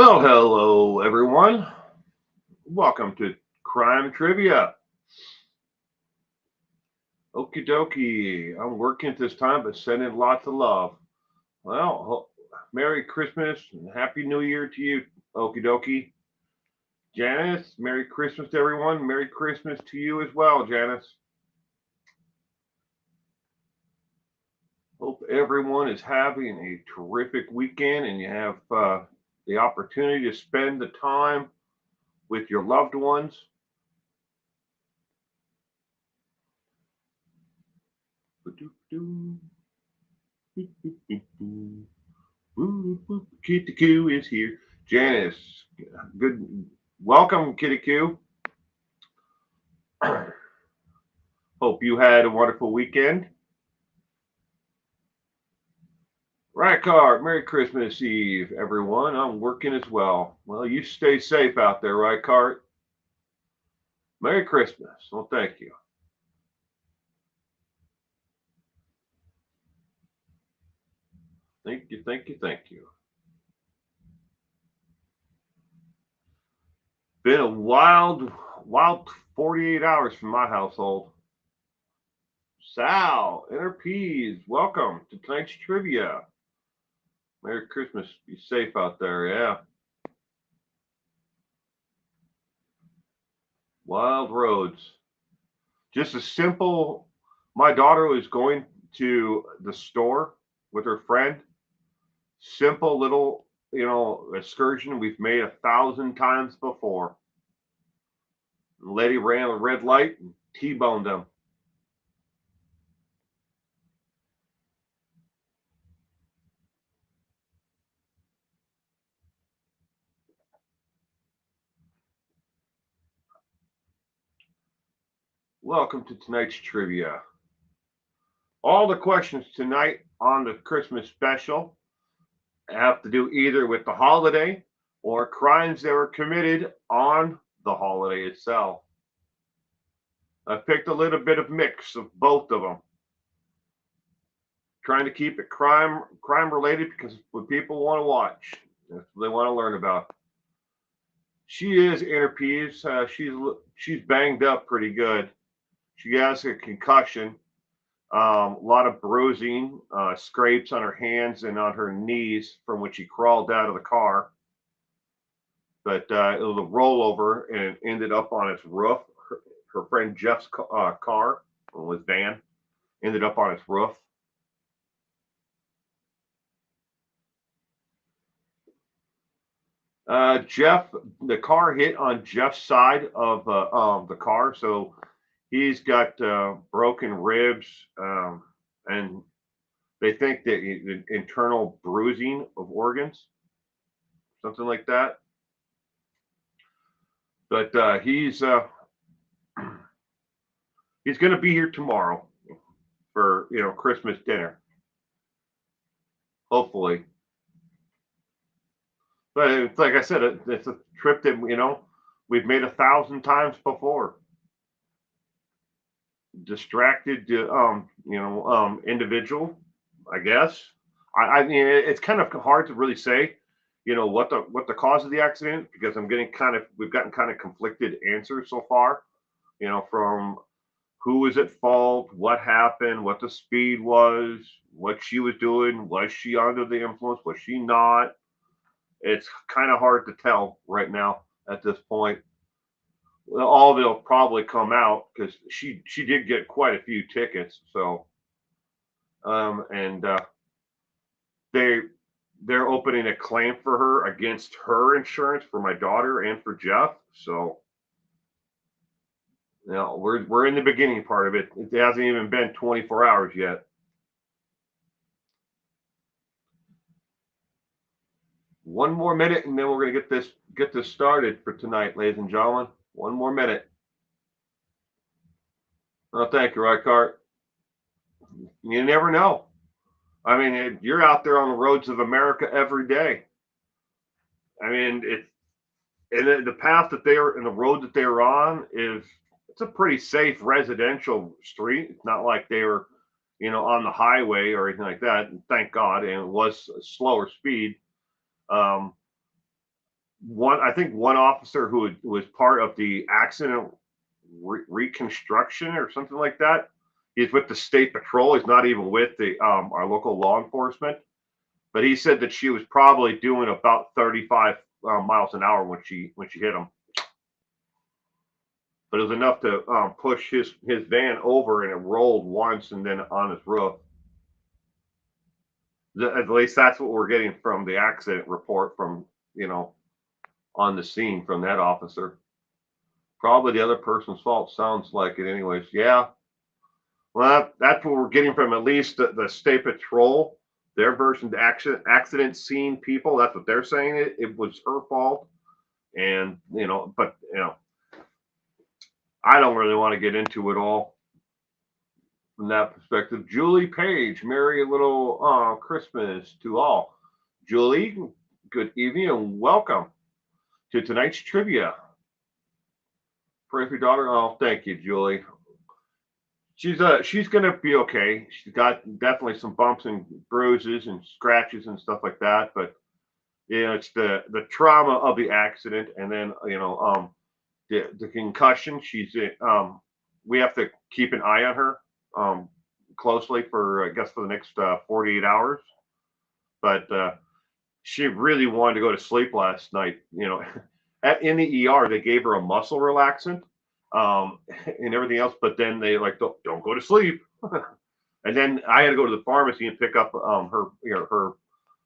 Well, hello everyone. Welcome to Crime Trivia. Okie dokie. I'm working at this time, but sending lots of love. Well, Merry Christmas and Happy New Year to you, okie dokie. Janice, Merry Christmas to everyone. Merry Christmas to you as well, Janice. Hope everyone is having a terrific weekend and you have the opportunity to spend the time with your loved ones. Kitty Q is here. Janice, good. Welcome, Kitty Q. Hope you had a wonderful weekend. Rycart, Merry Christmas Eve, everyone. I'm working as well. Well, you stay safe out there, Rycart. Merry Christmas. Well, thank you. Thank you, thank you, thank you. Been a wild 48 hours from my household. Sal, Inner Peas, welcome to tonight's trivia. Merry Christmas. Be safe out there, yeah. Wild roads. Just a simple, my daughter was going to the store with her friend. Simple little, excursion we've made 1,000 times before. The lady ran a red light and T-boned them. Welcome to tonight's trivia. All the questions tonight on the Christmas special have to do either with the holiday or crimes that were committed on the holiday itself. I picked a little bit of mix of both of them. Trying to keep it crime related because what people want to watch, that's what they want to learn about. She is Inner Peas. She's banged up pretty good. She has a concussion, a lot of bruising, scrapes on her hands and on her knees from when she crawled out of the car. But it was a rollover and it ended up on its roof. Her friend Jeff's car, or his van, ended up on its roof. Jeff, the car hit on Jeff's side of the car, so he's got broken ribs, and they think that internal bruising of organs, something like that. But he's going to be here tomorrow for Christmas dinner, hopefully. But it's like I said, it's a trip that we've made 1,000 times before. Distracted, individual, I guess. I mean, it's kind of hard to really say, what the cause of the accident because we've gotten kind of conflicted answers so far, from who was at fault, what happened, what the speed was, what she was doing, was she under the influence, was she not? It's kind of hard to tell right now at this point. All of it'll probably come out because she did get quite a few tickets. So, and they they're opening a claim for her against her insurance for my daughter and for Jeff. So, we're in the beginning part of it. It hasn't even been 24 hours yet. One more minute, and then we're gonna get this started for tonight, ladies and gentlemen. One more minute. Oh, thank you, Rycart. You never know. I mean, you're out there on the roads of America every day. I mean, and the path that they're and the road that they're on it's a pretty safe residential street. It's not like they were, on the highway or anything like that. And thank God, and it was a slower speed. Um, I think one officer who was part of the accident reconstruction or something like that. He's with the state patrol. He's not even with the our local law enforcement. But he said that she was probably doing about 35 miles an hour when she hit him. But it was enough to push his van over, and it rolled once and then on his roof. At least that's what we're getting from the accident report from on the scene from that officer. Probably the other person's fault. Sounds like it, anyways. Yeah. Well, that's what we're getting from at least the state patrol. Their version of the accident scene people. That's what they're saying. It was her fault, and but I don't really want to get into it all from that perspective. Julie Page, Merry Little Christmas to all. Julie, good evening and welcome to tonight's trivia. Pray for your daughter. Oh, thank you, Julie. She's gonna be okay. She's got definitely some bumps and bruises and scratches and stuff like that, but it's the trauma of the accident, and then the concussion. We have to keep an eye on her closely for I guess for the next 48 hours. But she really wanted to go to sleep last night. In the ER they gave her a muscle relaxant and everything else, but then they like don't go to sleep. And then I had to go to the pharmacy and pick up her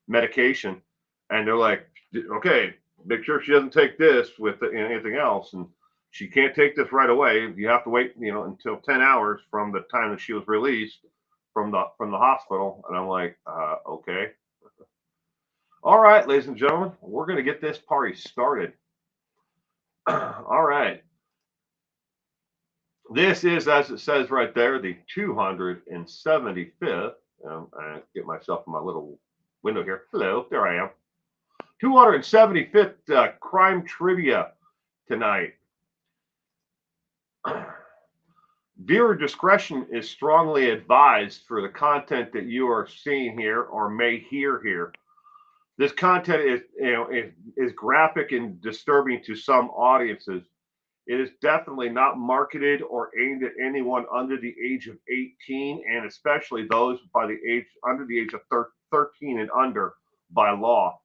medication, and they're like, okay, make sure she doesn't take this with anything else, and she can't take this right away. You have to wait, until 10 hours from the time that she was released from the hospital. And I'm like, okay, all right, ladies and gentlemen, we're gonna get this party started. All right. This is, as it says right there, the 275th. I get myself in my little window here. Hello, there I am. 275th crime trivia tonight. Viewer discretion is strongly advised for the content that you are seeing here or may hear here. This content is graphic and disturbing to some audiences. It is definitely not marketed or aimed at anyone under the age of 18, and especially those under the age of 13 and under by law.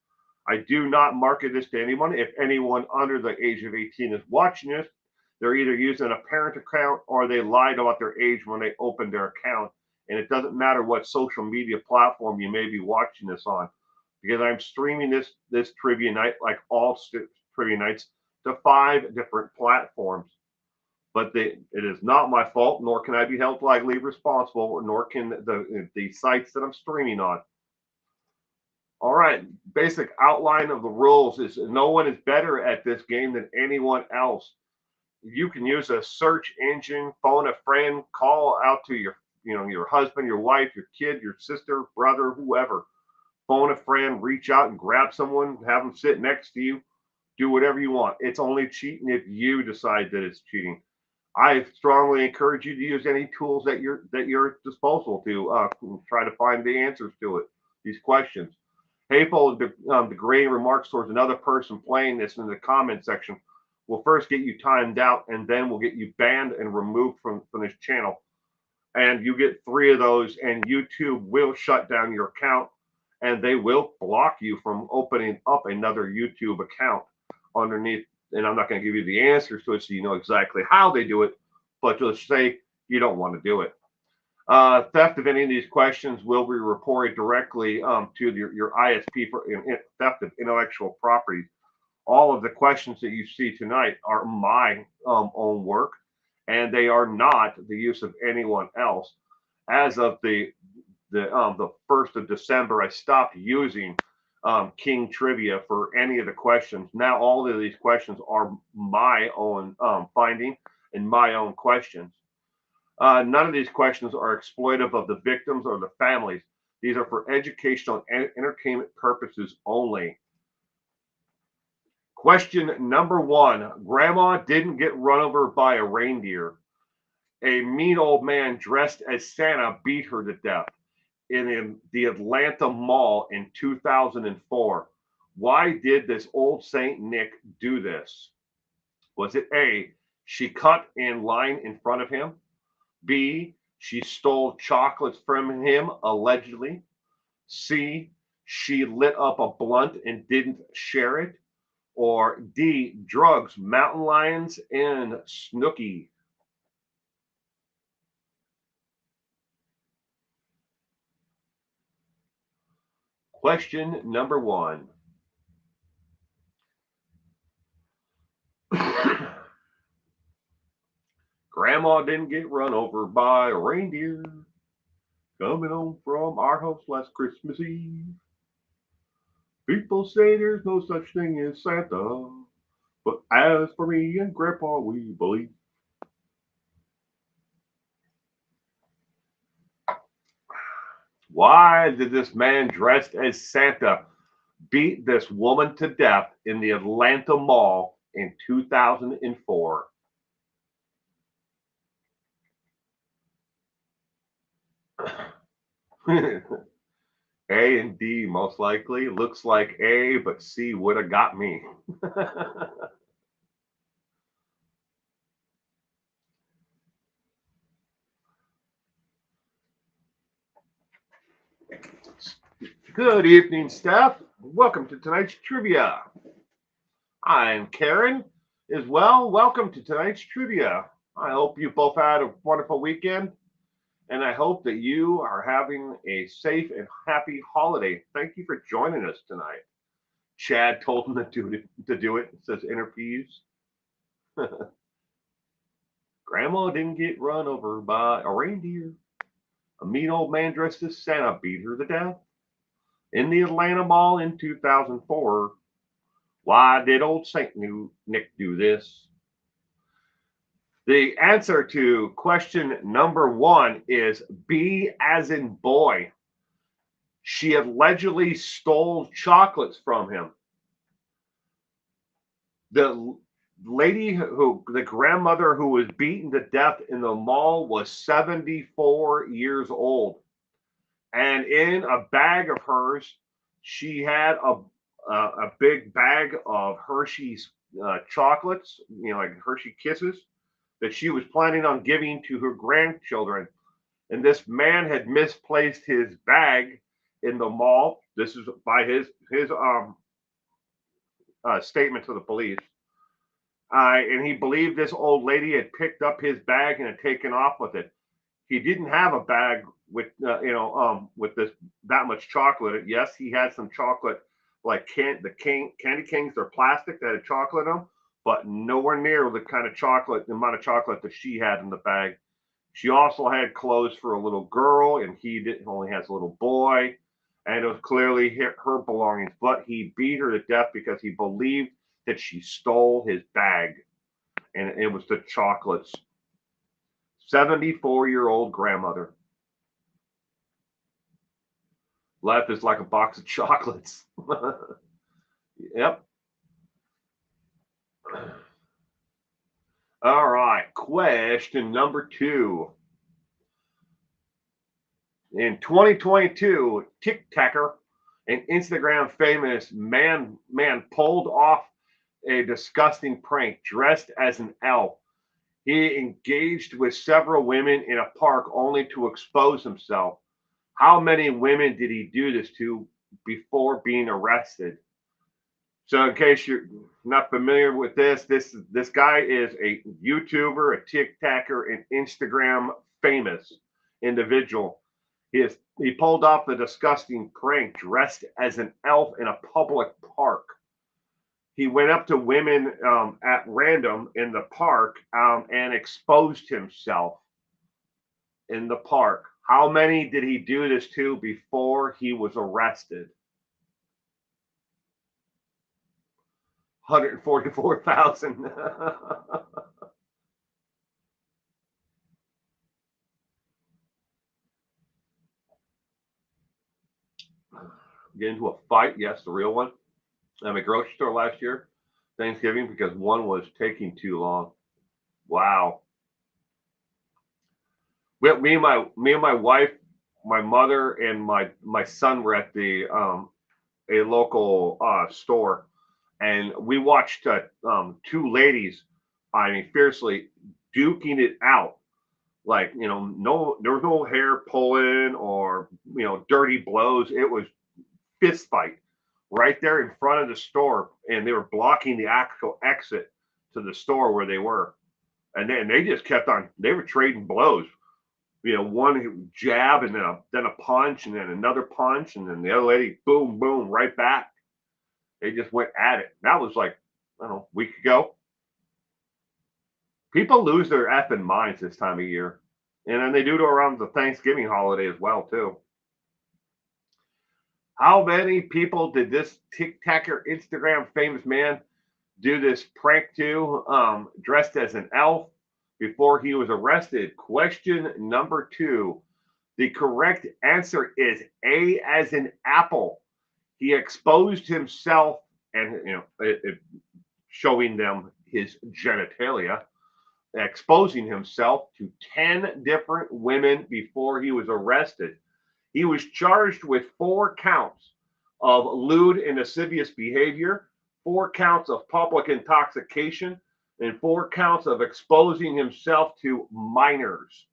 I do not market this to anyone. If anyone under the age of 18 is watching this, they're either using a parent account or they lied about their age when they opened their account. And it doesn't matter what social media platform you may be watching this on, because I'm streaming this trivia night, like all trivia nights, to 5 different platforms. But it is not my fault, nor can I be held legally responsible, nor can the sites that I'm streaming on. All right, basic outline of the rules is no one is better at this game than anyone else. You can use a search engine, phone a friend, call out to your husband, your wife, your kid, your sister, brother, whoever. Phone a friend, reach out and grab someone, have them sit next to you. Do whatever you want. It's only cheating if you decide that it's cheating. I strongly encourage you to use any tools at your disposal to try to find the answers to these questions. Hateful, degrading remarks towards another person playing this in the comment section will first get you timed out, and then will get you banned and removed from this channel. And you get 3 of those, and YouTube will shut down your account, and they will block you from opening up another YouTube account underneath. And I'm not going to give you the answers to it so you know exactly how they do it, but just say you don't want to do it. Theft of any of these questions will be reported directly to your ISP for theft of intellectual property. All of the questions that you see tonight are my own work, and they are not the use of anyone else. As of the 1st of December, I stopped using King Trivia for any of the questions. Now all of these questions are my own finding and my own questions. None of these questions are exploitive of the victims or the families. These are for educational and entertainment purposes only. Question number 1. Grandma didn't get run over by a reindeer. A mean old man dressed as Santa beat her to death in the Atlanta Mall in 2004. Why did this old Saint Nick do this? Was it A, she cut in line in front of him? B, she stole chocolates from him, allegedly? C, she lit up a blunt and didn't share it? Or D, drugs, mountain lions, and Snooki? Question number one. Grandma didn't get run over by a reindeer coming home from our house last Christmas Eve. People say there's no such thing as Santa, but as for me and Grandpa, we believe. Why did this man dressed as Santa beat this woman to death in the Atlanta Mall in 2004? A and D most likely. Looks like A, but C would have got me. Good evening, staff. Welcome to tonight's trivia. I'm Karen as well. Welcome to tonight's trivia. I hope you both had a wonderful weekend, and I hope that you are having a safe and happy holiday. Thank you for joining us tonight. Chad told him to do it. It says interviews. Grandma didn't get run over by a reindeer. A mean old man dressed as Santa beat her to death in the Atlanta Mall in 2004. Why did old Saint Nick do this? The answer to question number one is B as in boy. She allegedly stole chocolates from him. The the grandmother who was beaten to death in the mall was 74 years old. And in a bag of hers, she had a big bag of Hershey's chocolates, like Hershey Kisses, that she was planning on giving to her grandchildren. And this man had misplaced his bag in the mall. This is by his statement to the police. And he believed this old lady had picked up his bag and had taken off with it. He didn't have a bag with with this that much chocolate. Yes, he had some chocolate like candy canes. They're plastic that had chocolate in them, but nowhere near the amount of chocolate that she had in the bag. She also had clothes for a little girl, and he only has a little boy, and it was clearly her belongings. But he beat her to death because he believed that she stole his bag, and it was the chocolates. 74-year-old grandmother. Life is like a box of chocolates. Yep. All right. Question number two. In 2022, TikToker and Instagram famous man pulled off a disgusting prank dressed as an elf. He engaged with several women in a park only to expose himself. How many women did he do this to before being arrested? So, in case you're not familiar with this guy is a YouTuber, a TikToker, and Instagram famous individual. He pulled off the disgusting prank dressed as an elf in a public park. He went up to women at random in the park and exposed himself in the park. How many did he do this to before he was arrested? 144,000. Get into a fight? Yes, the real one. I'm at a grocery store last year, Thanksgiving, because one was taking too long. Wow. Me and my wife, my mother, and my son were at the a local store, and we watched two ladies, I mean, fiercely duking it out. Like, no, there was no hair pulling or dirty blows. It was fist fight right there in front of the store, and they were blocking the actual exit to the store where they were, and then they just kept on. They were trading blows. One jab and then a punch and then another punch and then the other lady boom boom right back. They just went at it. That was like, I don't know, a week ago. People lose their effing minds this time of year, and then they do it around the Thanksgiving holiday as well too. How many people did this TikToker Instagram famous man do this prank to, dressed as an elf before he was arrested? Question number 2. The correct answer is A as in apple. He exposed himself and, showing them his genitalia, exposing himself to 10 different women before he was arrested. He was charged with 4 counts of lewd and lascivious behavior, 4 counts of public intoxication, and 4 counts of exposing himself to minors.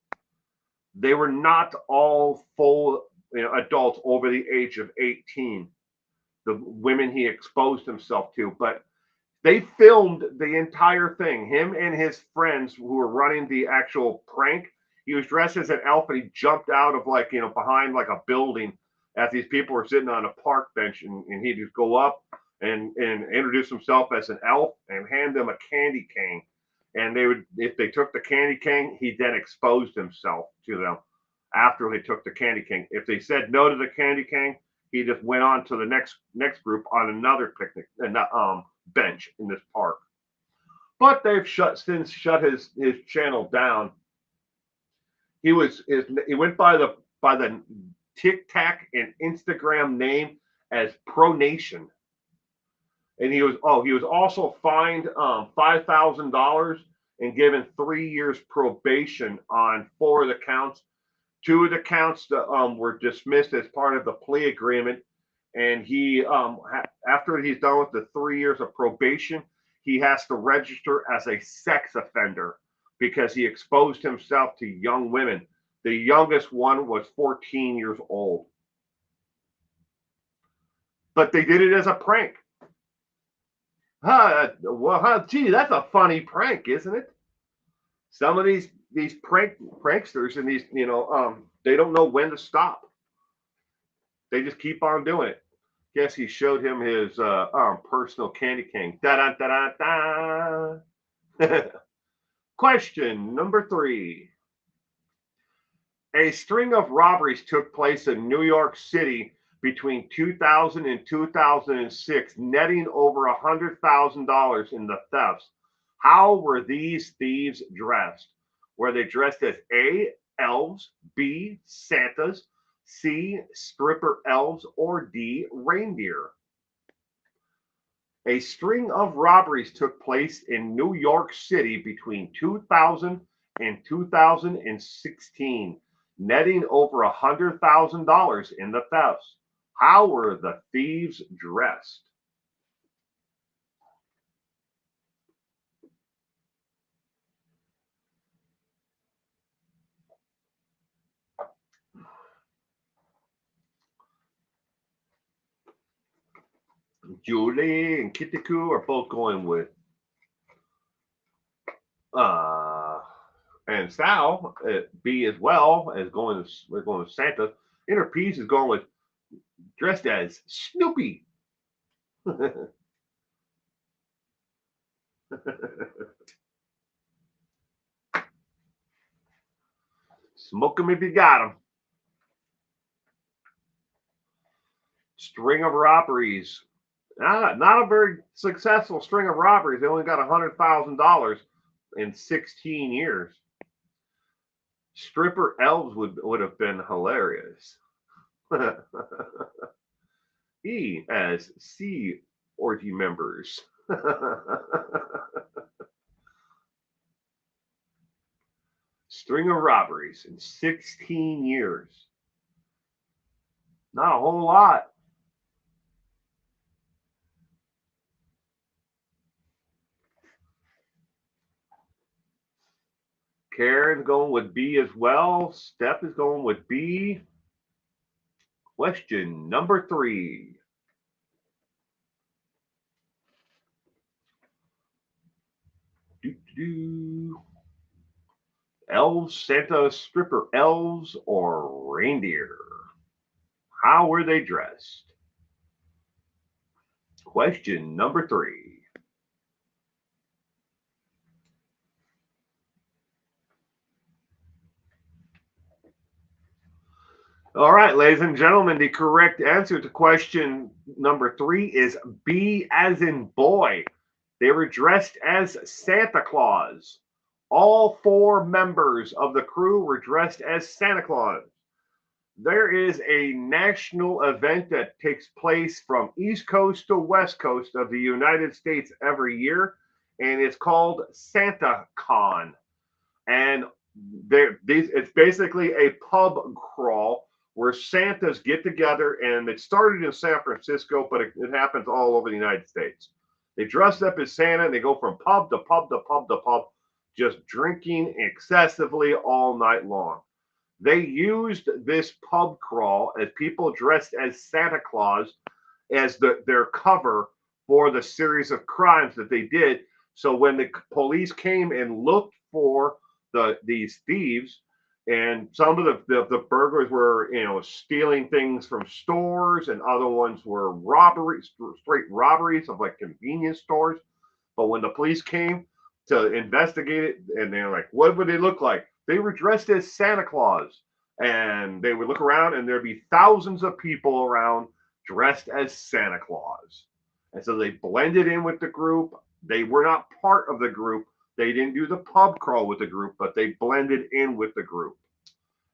They were not all full adults over the age of 18, the women he exposed himself to, but they filmed the entire thing. Him and his friends who were running the actual prank. He was dressed as an elf and he jumped out of behind like a building as these people were sitting on a park bench, and he'd just go up and introduce himself as an elf and hand them a candy cane. And they would, if they took the candy cane, he then exposed himself to them after they took the candy cane. If they said no to the candy cane, he just went on to the next group on another picnic and bench in this park. But they've since shut his channel down. He went by the TikTok and Instagram name as Pronation, and he was also fined $5,000 and given 3 years probation on 4 of the counts. 2 of the counts were dismissed as part of the plea agreement, and he after he's done with the 3 years of probation, he has to register as a sex offender because he exposed himself to young women. The youngest one was 14 years old. But they did it as a prank. Gee, that's a funny prank, isn't it? Some of these pranksters and these, they don't know when to stop. They just keep on doing it. Guess he showed him his personal candy cane. Da da da da da. Question number 3. A string of robberies took place in New York City between 2000 and 2006, netting over $100,000 in the thefts. How were these thieves dressed? Were they dressed as A, elves, B, Santas, C, stripper elves, or D, reindeer? A string of robberies took place in New York City between 2000 and 2016, netting over $100,000 in the thefts. How were the thieves dressed? Julie and Kitiku are both going with and Sal at B as well as we're going with Santa. Inner Peace is going with dressed as Snoopy. Smoke 'em if you got 'em. String of robberies. Not a very successful string of robberies. They only got $100,000 in 16 years. Stripper elves would have been hilarious. E as C orgy members. String of robberies in 16 years. Not a whole lot. Karen's going with B as well. Steph is going with B. Question number 3. Elves, Santa, stripper elves, or reindeer? How were they dressed? Question number 3. All right, ladies and gentlemen, the correct answer to question number 3 is B as in boy. They were dressed as Santa Claus. All 4 members of the crew were dressed as Santa Claus. There is a national event that takes place from East Coast to West Coast of the United States every year, and it's called Santa Con. And it's basically a pub crawl where Santas get together, and it started in San Francisco, but it happens all over the United States. They dress up as Santa, and they go from pub to pub to pub to pub, just drinking excessively all night long. They used this pub crawl as people dressed as Santa Claus as their cover for the series of crimes that they did. So when the police came and looked for these thieves, and some of the burglars were stealing things from stores, and other ones were robberies, straight robberies of like convenience stores. But when the police came to investigate it, and they're like, what would they look like? They were dressed as Santa Claus, and they would look around, and there'd be thousands of people around dressed as Santa Claus. And so they blended in with the group. They were not part of the group. They didn't do the pub crawl with the group, but they blended in with the group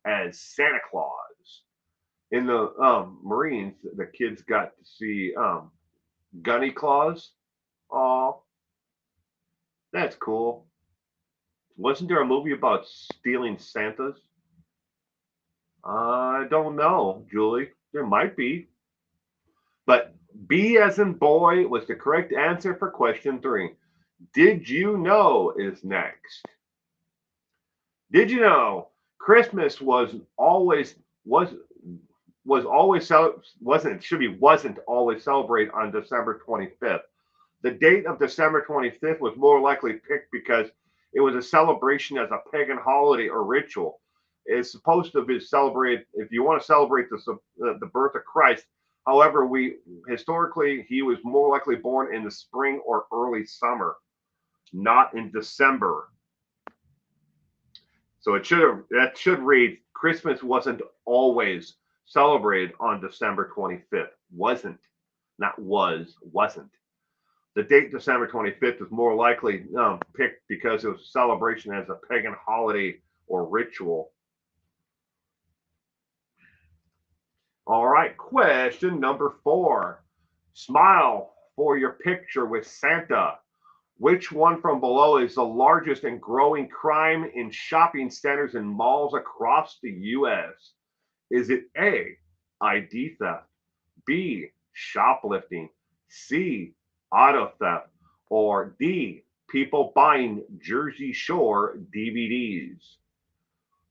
as Santa Claus. In the Marines, the kids got to see Gunny Claus. Aw, that's cool. Wasn't there a movie about stealing Santas? I don't know, Julie. There might be. But B as in boy was the correct answer for question 3. Did you know is next. Did you know Christmas wasn't always celebrated on December 25th. The date of December 25th was more likely picked because it was a celebration as a pagan holiday or ritual. It's supposed to be celebrated if you want to celebrate the birth of Christ. However, historically he was more likely born in the spring or early summer, not in December. So that should read Christmas wasn't always celebrated on December 25th. Wasn't. Not was, wasn't. The date December 25th is more likely picked because it was a celebration as a pagan holiday or ritual. All right, question number 4. Smile for your picture with Santa. Which one from below is the largest and growing crime in shopping centers and malls across the U.S.? Is it A, ID theft, B, shoplifting, C, auto theft, or D, people buying Jersey Shore DVDs?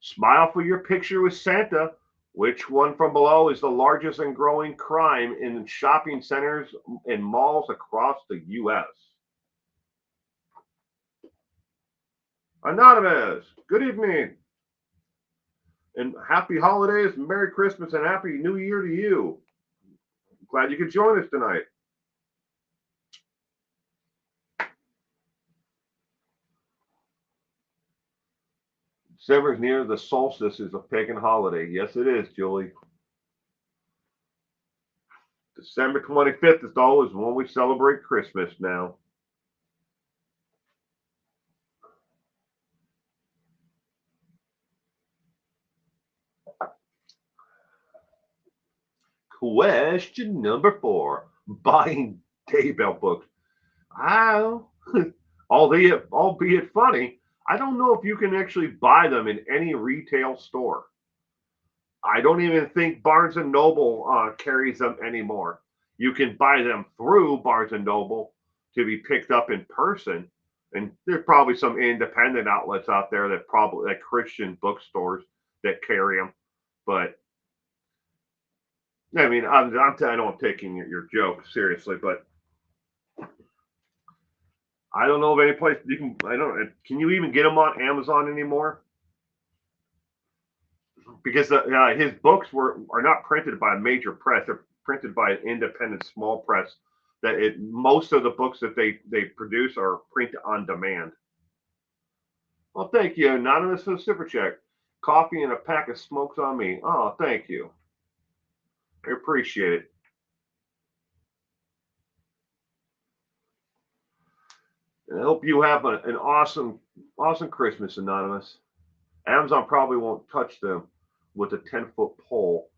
Smile for your picture with Santa. Which one from below is the largest and growing crime in shopping centers and malls across the U.S.? Anonymous, good evening. And happy holidays, Merry Christmas, and Happy New Year to you. I'm glad you could join us tonight. December is near the solstice is a pagan holiday. Yes, it is, Julie. December 25th is always when we celebrate Christmas now. Question number 4. Buying Daybell books. Albeit funny, I don't know if you can actually buy them in any retail store. I don't even think Barnes and Noble carries them anymore. You can buy them through Barnes and Noble to be picked up in person, And there's probably some independent outlets out there that probably like Christian bookstores that carry them. But I mean, I know I'm taking your joke seriously, but I don't know of any place you can. I don't. Can you even get them on Amazon anymore? Because his books are not printed by a major press; they're printed by an independent small press. That most of the books that they produce are print on demand. Well, thank you, anonymous, for the super check. Coffee and a pack of smokes on me. Oh, thank you. I appreciate it. And I hope you have an awesome Christmas, anonymous. Amazon probably won't touch them with a 10-foot pole.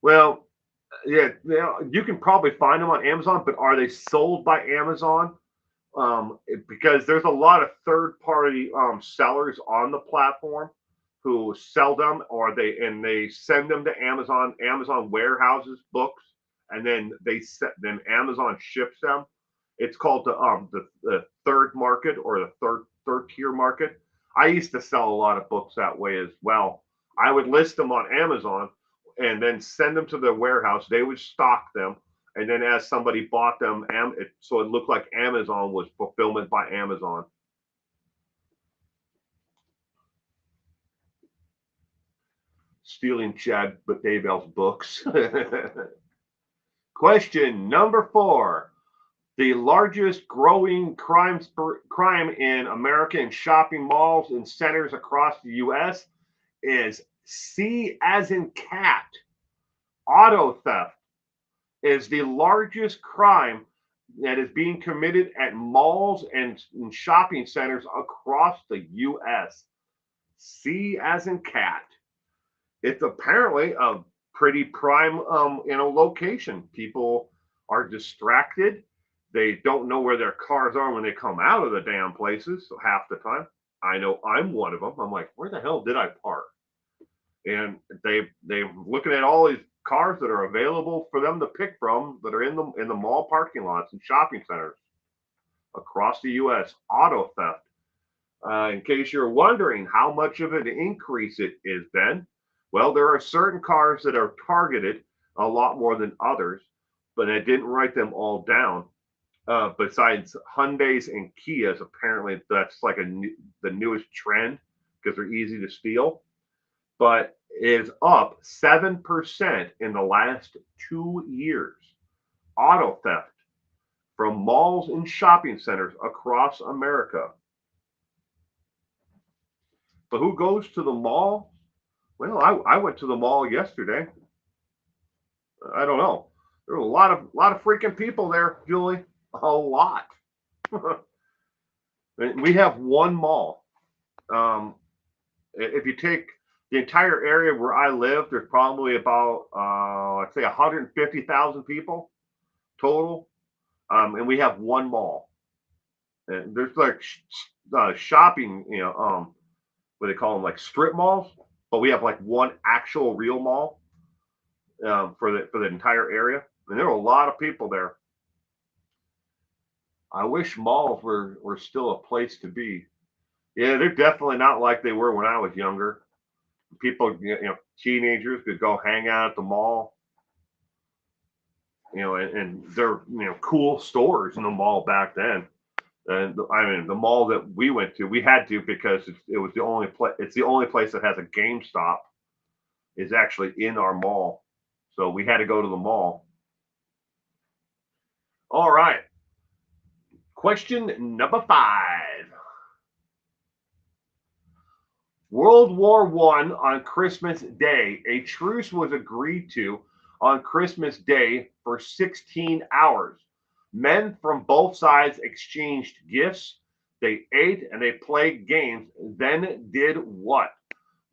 Well, yeah, you can probably find them on Amazon, but are they sold by Amazon? Because there's a lot of third-party sellers on the platform who sell them, or they send them to Amazon. Amazon warehouses books, and then Amazon ships them. It's called the third market, or the third tier market. I used to sell a lot of books that way as well. I would list them on Amazon and then send them to the warehouse. They would stock them, and then as somebody bought them, so it looked like Amazon was fulfillment by Amazon. Stealing Chad but Daybell's books. Question number 4. The largest growing crime in American shopping malls and centers across the U.S. is C as in cat. Auto theft is the largest crime that is being committed at malls and shopping centers across the U.S. C as in cat. It's apparently a pretty prime, location. People are distracted. They don't know where their cars are when they come out of the damn places. So half the time, I know I'm one of them. I'm like, where the hell did I park? And they're looking at all these cars that are available for them to pick from that are in the mall parking lots and shopping centers across the U.S. Auto theft. In case you're wondering how much of an increase it is, Ben, well, there are certain cars that are targeted a lot more than others, but I didn't write them all down. Besides Hyundai's and Kias, apparently that's like the newest trend because they're easy to steal. But is up 7% in the last 2 years. Auto theft from malls and shopping centers across America. But who goes to the mall? Well, I went to the mall yesterday. I don't know. There were a lot of freaking people there, Julie. A lot. We have one mall. If you take the entire area where I live, there's probably about I'd say 150,000 people total, and we have one mall. And there's like shopping, what they call them, like strip malls, but we have like one actual real mall for the entire area, and there were a lot of people there. I wish malls were still a place to be. Yeah, they're definitely not like they were when I was younger. People, teenagers could go hang out at the mall, and they're cool stores in the mall back then. And I mean, the mall that we went to, we had to because it was the only place. It's the only place that has a GameStop is actually in our mall, so we had to go to the mall. All right, question number 5. World War I on Christmas Day. A truce was agreed to on Christmas Day for 16 hours. Men from both sides exchanged gifts. They ate and they played games. Then did what?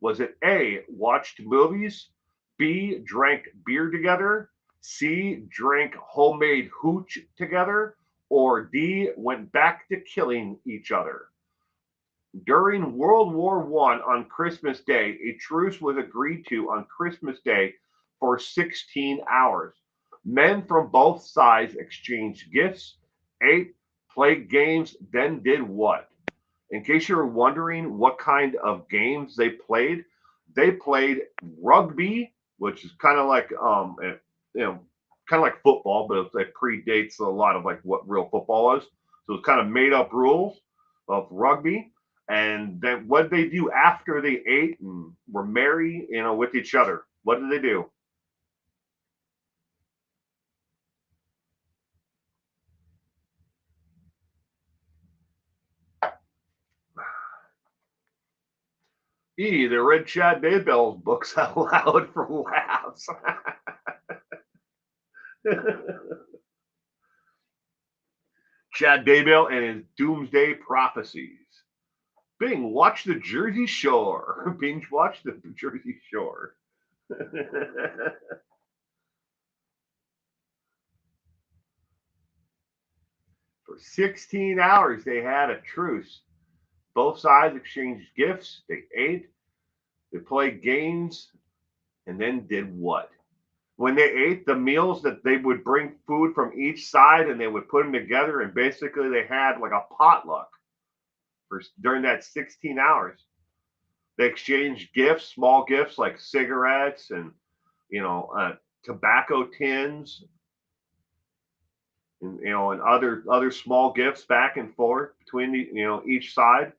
Was it A, watched movies, B, drank beer together, C, drank homemade hooch together, or D, went back to killing each other? During World War I on Christmas Day, a truce was agreed to on Christmas Day for 16 hours. Men from both sides exchanged gifts, ate, played games, then did what? In case you're wondering what kind of games they played rugby, which is kind of like you know kind of like football, but it predates a lot of like what real football is. So it's kind of made up rules of rugby. And then what did they do after they ate and were merry, with each other? What did they do? They read Chad Daybell's books out loud for laughs. Chad Daybell and his Doomsday Prophecies. Bing, watch the Jersey Shore. Binge watch the Jersey Shore. For 16 hours, they had a truce. Both sides exchanged gifts. They ate. They played games. And then did what? When they ate the meals, that they would bring food from each side and they would put them together. And basically, they had like a potluck during that 16 hours. They exchanged gifts, small gifts like cigarettes and tobacco tins, and other small gifts back and forth between each side.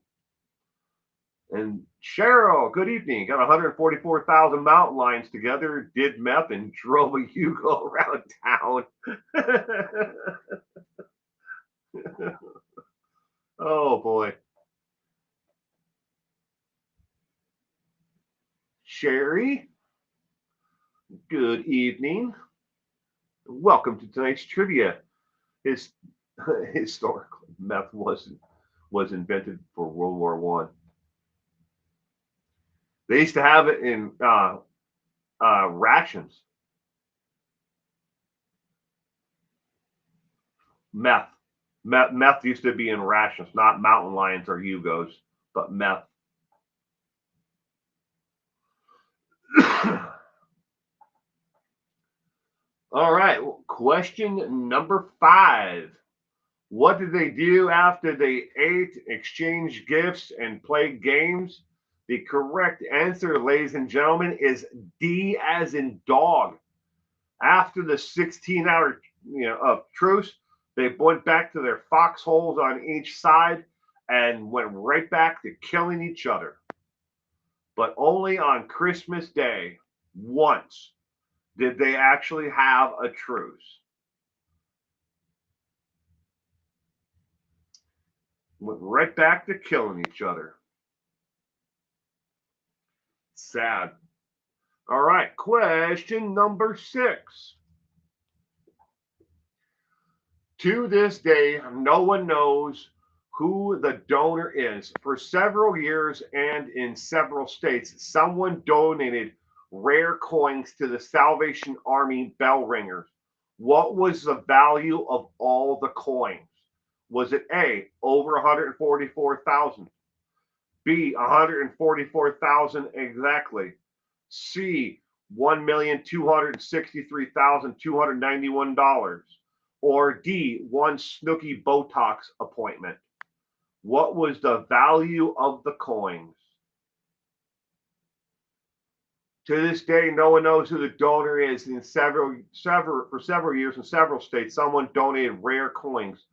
And Cheryl, good evening. Got 144,000 mountain lions together, did meth, and drove a Yugo around town. Oh boy. Sherry, good evening. Welcome to tonight's trivia. His historically, meth was invented for World War One. They used to have it in rations. Meth. Meth used to be in rations, not mountain lions or Yugos, but meth. All right, question number 5. What did they do after they ate, exchanged gifts, and played games? The correct answer, ladies and gentlemen, is D as in dog. After the 16-hour of truce, they went back to their foxholes on each side and went right back to killing each other. But only on Christmas Day, once, did they actually have a truce. Went right back to killing each other. Sad. All right, question number 6. To this day, no one knows who the donor is. For several years and in several states, someone donated rare coins to the Salvation Army bell ringers. What was the value of all the coins? Was it A, over 144,000? B, 144,000 exactly? C, $1,263,291? Or D, one Snooky Botox appointment? What was the value of the coins? To this day, no one knows who the donor is. For several years in several states, someone donated rare coins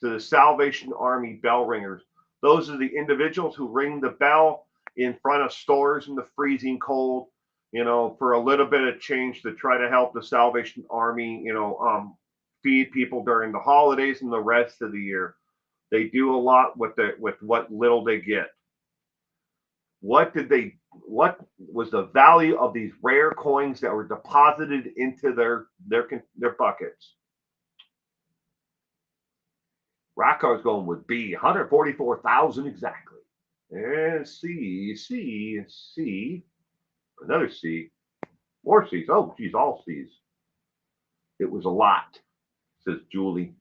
to the Salvation Army bell ringers. Those are the individuals who ring the bell in front of stores in the freezing cold, for a little bit of change to try to help the Salvation Army, feed people during the holidays and the rest of the year. They do a lot with what little they get. What was the value of these rare coins that were deposited into their buckets? Rocco's going with B, 144,000 exactly. And C, another C, more C's. Oh, geez, all C's. It was a lot, says Julie.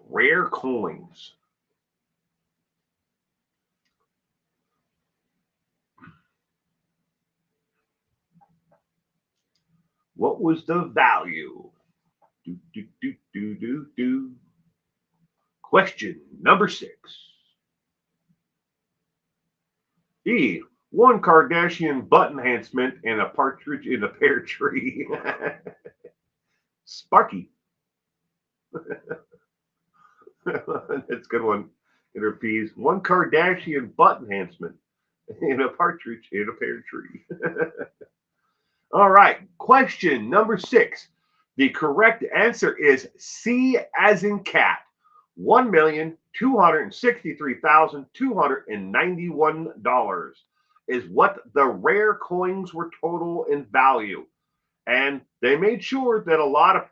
Rare coins. What what was the value? Do, do, do, do, do, do. Question number 6. E. One Kardashian butt enhancement and a partridge in a pear tree. Sparky. That's a good one. It repeats. One Kardashian butt enhancement and a partridge in a pear tree. All right. Question number 6. The correct answer is C as in cat. $1,263,291 is what the rare coins were total in value. And they made sure that a lot of,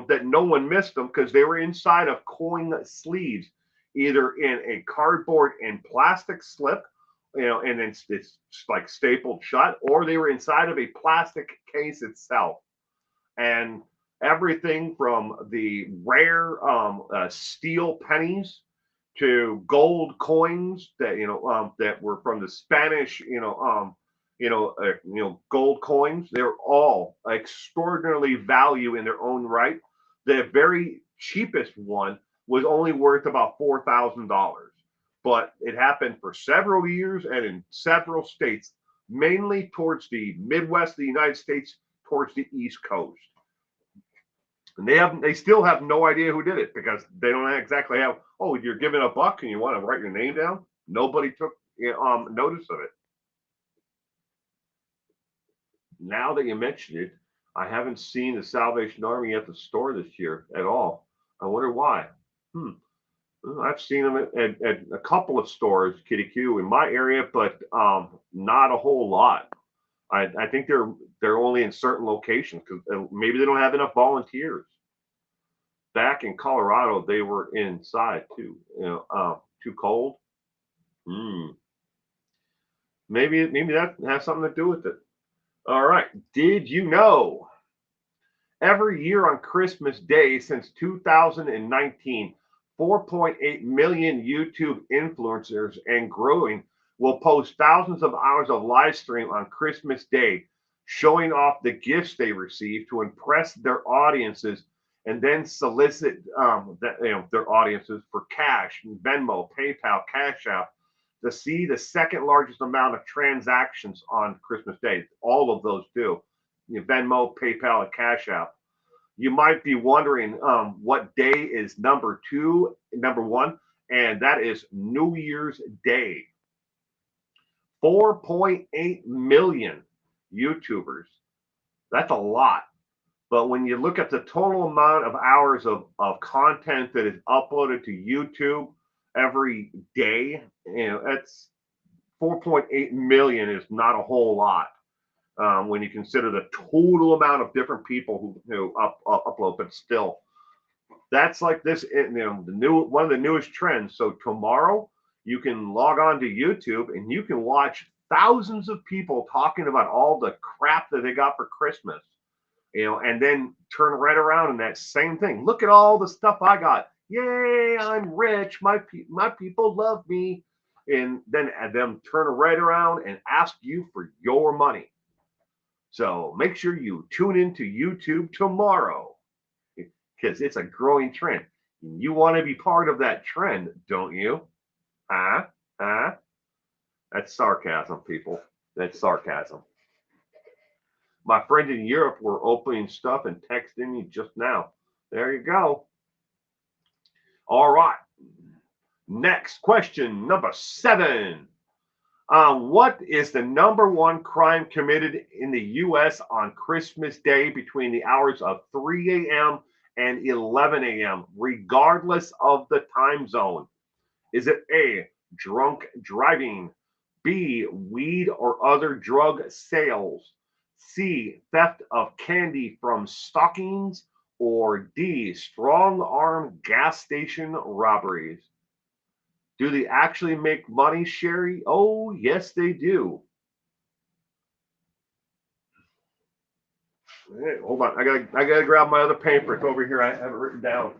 that no one missed them because they were inside of coin sleeves, either in a cardboard and plastic slip, and then it's like stapled shut, or they were inside of a plastic case itself. And everything from the rare steel pennies to gold coins that that were from the Spanish, gold coins. They're all extraordinarily value in their own right. The very cheapest one was only worth about $4,000, but it happened for several years and in several states, mainly towards the Midwest of the United States, towards the East Coast. And they still have no idea who did it because they don't exactly have, oh, you're giving a buck and you want to write your name down. Nobody took notice of it. Now that you mention it, I haven't seen the Salvation Army at the store this year at all. I wonder why. I've seen them at a couple of stores, Kitty Q, in my area, but not a whole lot. I think they're only in certain locations because maybe they don't have enough volunteers. Back in Colorado, they were inside too. Too cold. Maybe that has something to do with it. All right. Did you know? Every year on Christmas Day since 2019, 4.8 million YouTube influencers and growing will post thousands of hours of live stream on Christmas Day, showing off the gifts they receive to impress their audiences and then solicit their audiences for cash, Venmo, PayPal, Cash App, to see the second largest amount of transactions on Christmas Day. All of those do. Venmo, PayPal, and Cash App. You might be wondering what day is number 1, and that is New Year's Day. 4.8 million YouTubers. That's a lot. But when you look at the total amount of hours of content that is uploaded to YouTube every day, that's 4.8 million is not a whole lot. When you consider the total amount of different people who upload, but still, that's like this. One of the newest trends. So tomorrow you can log on to YouTube and you can watch thousands of people talking about all the crap that they got for Christmas, and then turn right around and that same thing. Look at all the stuff I got. Yay! I'm rich. My people love me, and then them turn right around and ask you for your money. So make sure you tune into YouTube tomorrow because it's a growing trend. You want to be part of that trend, don't you? Huh? That's sarcasm, people. That's sarcasm. My friends in Europe were opening stuff and texting me just now. There you go. All right. Next question, number 7. What is the number 1 crime committed in the U.S. on Christmas Day between the hours of 3 a.m. and 11 a.m., regardless of the time zone? Is it A, drunk driving, B, weed or other drug sales, C, theft of candy from stockings, or D, strong arm gas station robberies? Do they actually make money, Sherry? Oh, yes, they do. Hey, hold on. I gotta grab my other paper. It's over here. I have it written down.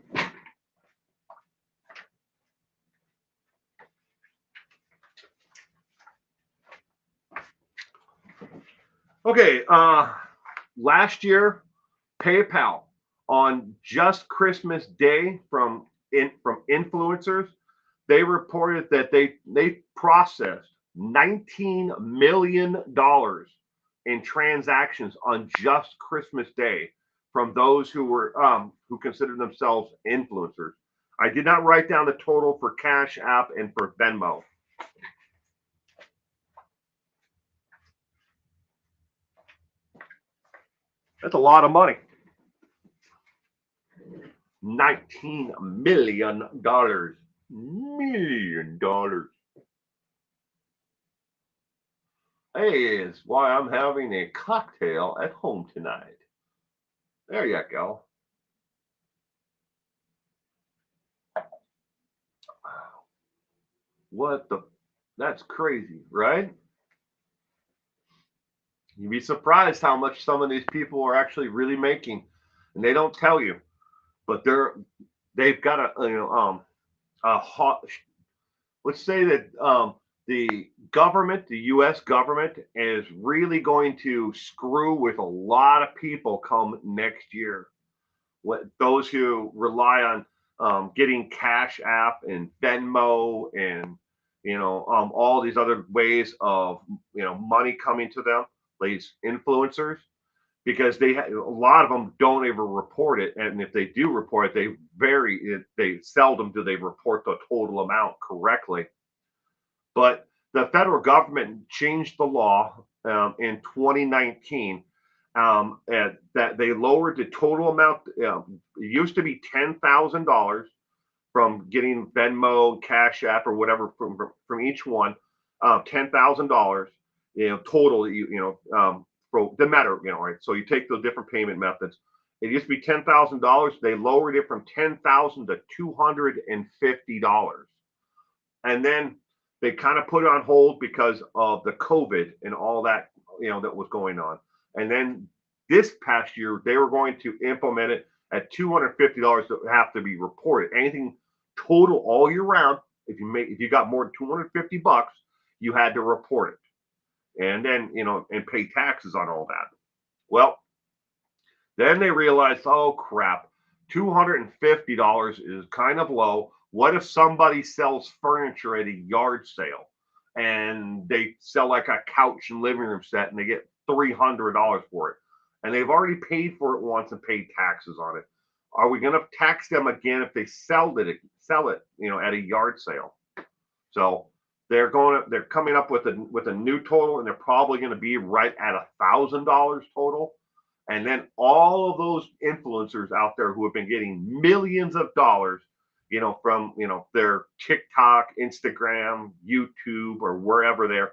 Okay. Last year, PayPal on just Christmas Day from influencers, they reported that they processed $19 million in transactions on just Christmas Day from those who consider themselves influencers. I did not write down the total for Cash App and for Venmo. That's a lot of money. $19 million. Hey, is why I'm having a cocktail at home tonight. There you go. What the? That's crazy, right? You'd be surprised how much some of these people are actually really making, and they don't tell you. But they've got a hot. Let's say that the government, the U.S. government, is really going to screw with a lot of people come next year. What those who rely on getting Cash App and Venmo and all these other ways of money coming to them, these influencers, because a lot of them don't ever report it, and if they do report it, they seldom do they report the total amount correctly. But the federal government changed the law in 2019 that they lowered the total amount. It used to be $10,000 from getting Venmo, Cash App, or whatever from each one. $10,000, total. Doesn't matter. Right. So you take the different payment methods. It used to be $10,000. They lowered it from 10,000 to $250, and then they kind of put it on hold because of the COVID and all that that was going on. And then this past year, they were going to implement it at $250 to have to be reported. Anything total all year round, if you got more than $250, you had to report it, and then and pay taxes on all that. Well, then they realized, oh crap, $250 is kind of low. What if somebody sells furniture at a yard sale and they sell like a couch and living room set and they get $300 for it? And they've already paid for it once and paid taxes on it. Are we going to tax them again if they sell it, at a yard sale? So they're coming up with a new total, and they're probably going to be right at $1,000 total. And then all of those influencers out there who have been getting millions of dollars, from their TikTok, Instagram, YouTube, or wherever they're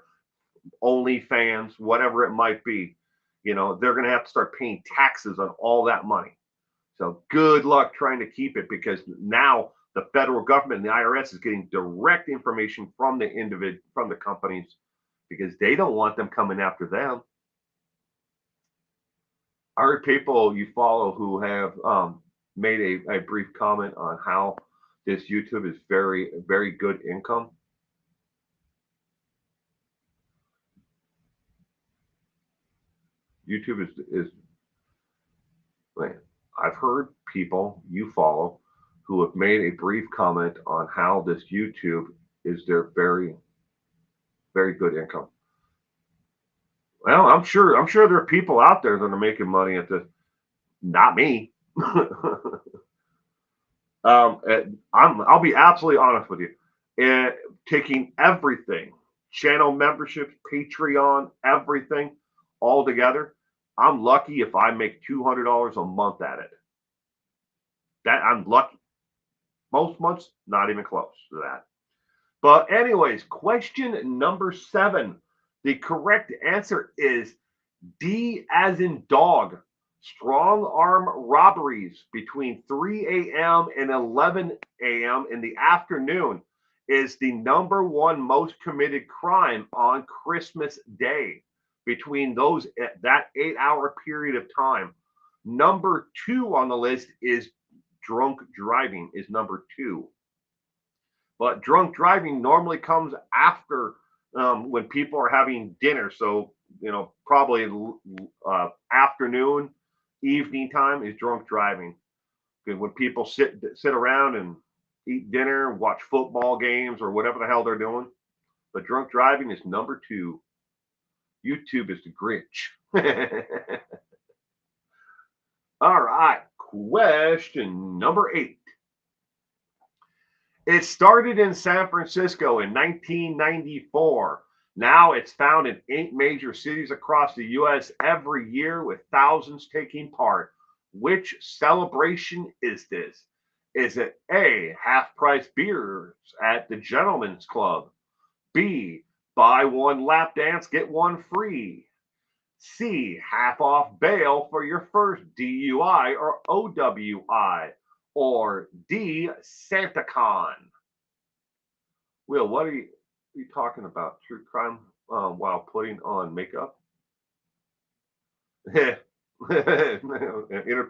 OnlyFans, whatever it might be, they're going to have to start paying taxes on all that money. So good luck trying to keep it, because now the federal government and the IRS is getting direct information from the companies, because they don't want them coming after them. I heard people you follow who have made a brief comment on how this YouTube is very, very good income. YouTube is I've heard people you follow who have made a brief comment on how this YouTube is their very, very good income. Well, I'm sure there are people out there that are making money at this. Not me. I'll be absolutely honest with you. Taking everything, channel memberships, Patreon, everything all together, I'm lucky if I make $200 a month at it. That I'm lucky. Most months, not even close to that. But anyways, question number 7. The correct answer is D as in dog. Strong arm robberies between 3 a.m. and 11 a.m. in the afternoon is the number one most committed crime on Christmas Day between that 8-hour period of time. Number 2 on the list is drunk driving is number 2. But drunk driving normally comes after when people are having dinner. So, probably afternoon evening time is drunk driving. Because when people sit around and eat dinner, watch football games or whatever the hell they're doing, but drunk driving is number two. YouTube is the Grinch. All right, question number 8. It started in San Francisco in 1994. Now it's found in 8 major cities across the U.S. every year with thousands taking part. Which celebration is this? Is it A, half price beers at the Gentleman's Club? B, buy one lap dance, get one free? C, half off bail for your first DUI or OWI? Or D, SantaCon? Will, what are you talking about? True crime while putting on makeup? Inner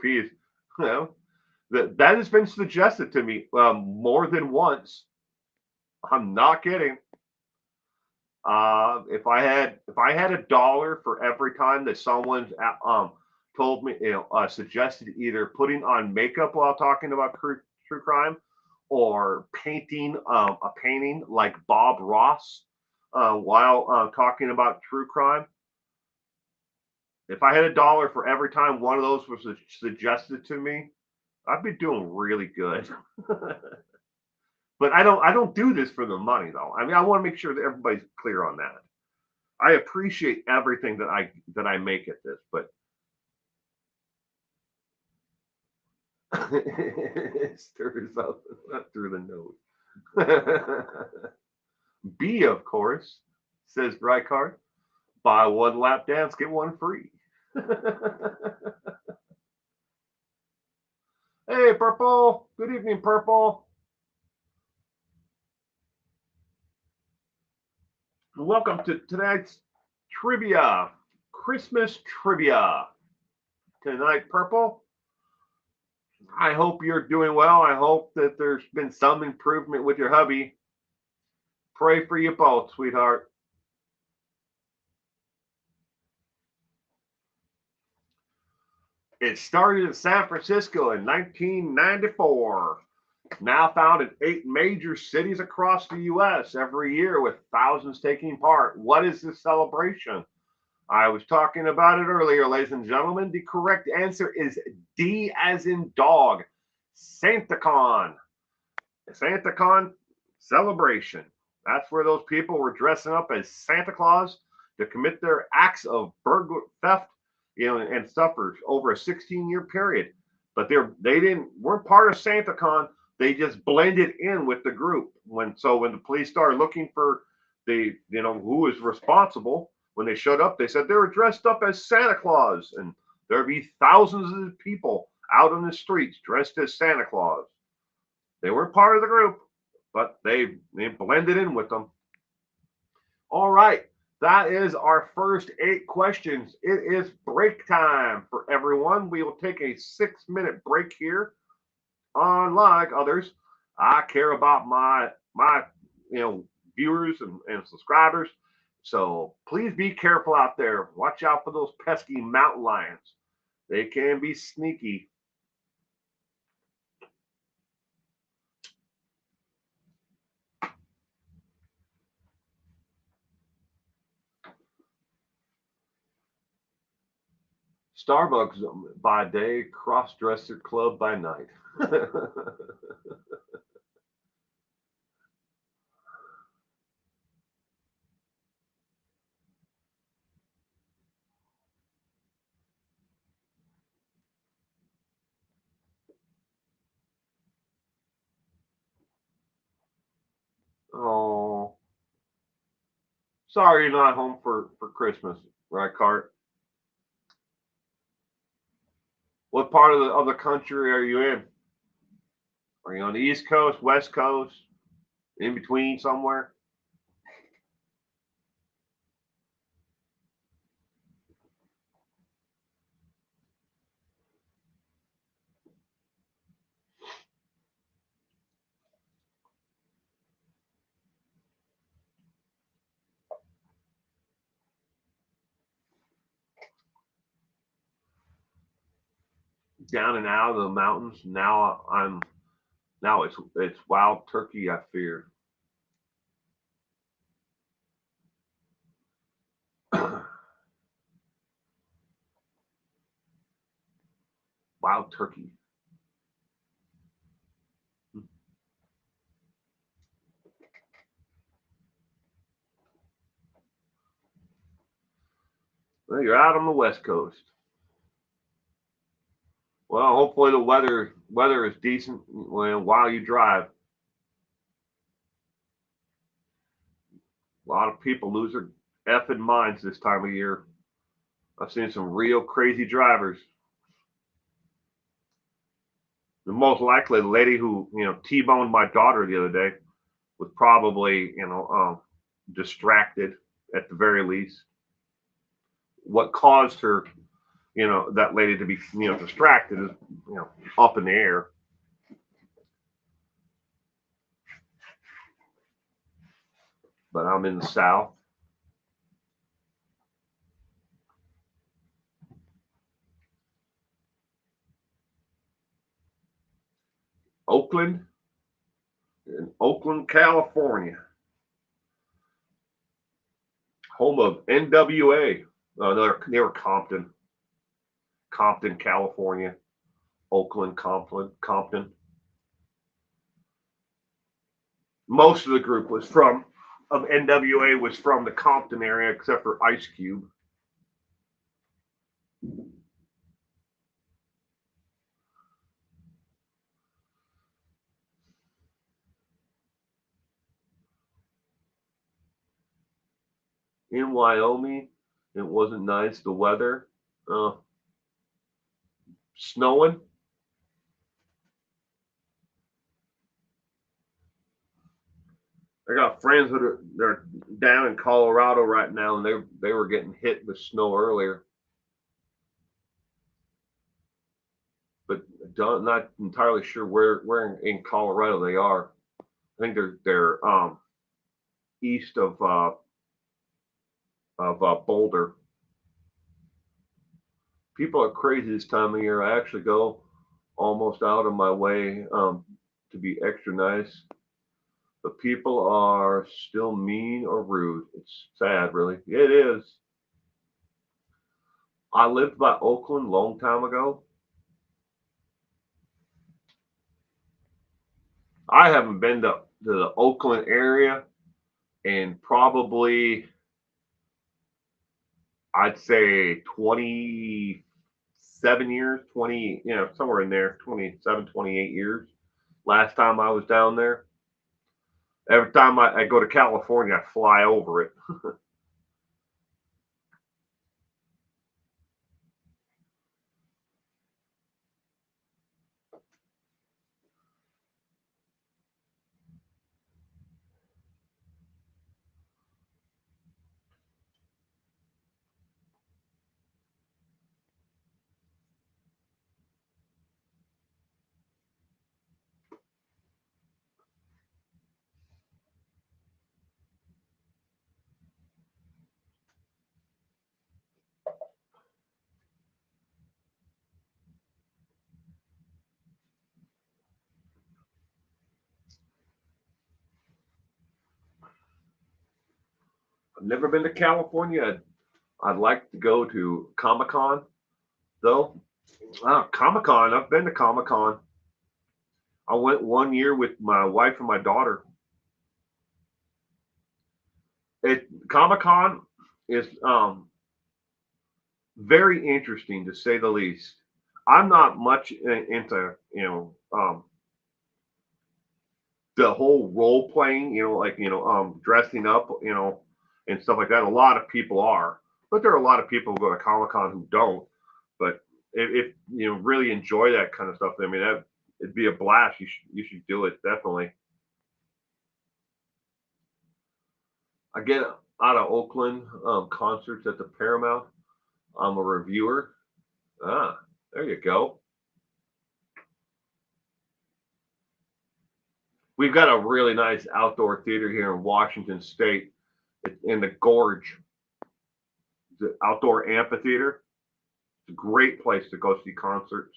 peace. You know, that has been suggested to me more than once. I'm not kidding. If I had $1 for every time that someone's told me, suggested either putting on makeup while talking about true crime, or painting a painting like Bob Ross while talking about true crime. If I had $1 for every time one of those was suggested to me, I'd be doing really good. But I don't do this for the money though. I mean, I want to make sure that everybody's clear on that. I appreciate everything that I make at this, but it stirs up through the nose. B, of course, says Rykard. Buy one lap dance, get one free. Hey, Purple. Good evening, Purple. Welcome to tonight's trivia, Christmas trivia. Tonight, Purple. I hope you're doing well. I hope that there's been some improvement with your hubby. Pray for you both, sweetheart. It started in San Francisco in 1994. Now found in 8 major cities across the U.S. every year with thousands taking part. What is this celebration? I was talking about it earlier, ladies and gentlemen. The correct answer is D as in dog, SantaCon. SantaCon celebration. That's where those people were dressing up as Santa Claus to commit their acts of burglary, theft, and stuff for over a 16-year period. But weren't part of SantaCon. They just blended in with the group. When the police started looking for who was responsible, when they showed up, they said they were dressed up as Santa Claus, and there'd be thousands of people out on the streets dressed as Santa Claus. They weren't part of the group, but they blended in with them. All right, that is our first 8 questions. It is break time for everyone. We will take a 6-minute break here. Unlike others, I care about my viewers and subscribers. So please be careful out there. Watch out for those pesky mountain lions. They can be sneaky. Starbucks by day, cross-dresser club by night. Oh, sorry you're not home for Christmas, right, Cart? What part of the country are you in? Are you on the East Coast, West Coast, in between somewhere? down and out of the mountains. Now it's wild turkey I fear. Wild turkey. Well, you're out on the west coast. Well, hopefully the weather is decent while you drive. A lot of people lose their effing minds this time of year. I've seen some real crazy drivers. The most likely, the lady who T-boned my daughter the other day was probably distracted at the very least. What caused her, that lady to be distracted is up in the air. But I'm in the South. Oakland, in Oakland, California, home of NWA. They were Compton, California, Oakland, Compton. Most of the group of NWA was from the Compton area, except for Ice Cube. In Wyoming, it wasn't nice. The weather, snowing. I got friends they're down in Colorado right now, and they were getting hit with snow earlier. But not entirely sure where in Colorado they are. I think they're east of Boulder. People are crazy this time of year. I actually go almost out of my way to be extra nice, but people are still mean or rude. It's sad, really. It is. I lived by Oakland a long time ago. I haven't been to the Oakland area in probably, I'd say 27 years, 20, somewhere in there, 27, 28 years. Last time I was down there. Every time I go to California, I fly over it. I've never been to California. I'd like to go to Comic Con, though. Comic Con, I've been to Comic Con. I went one year with my wife and my daughter. Comic Con is very interesting to say the least. I'm not much into the whole role playing, like dressing up, and stuff like that. A lot of people are, but there are a lot of people who go to Comic Con who don't. But if you really enjoy that kind of stuff, I mean, it'd be a blast. You should do it definitely. I get out of Oakland concerts at the Paramount. I'm a reviewer. Ah, there you go. We've got a really nice outdoor theater here in Washington State. It's in the Gorge, the outdoor amphitheater. It's a great place to go see concerts.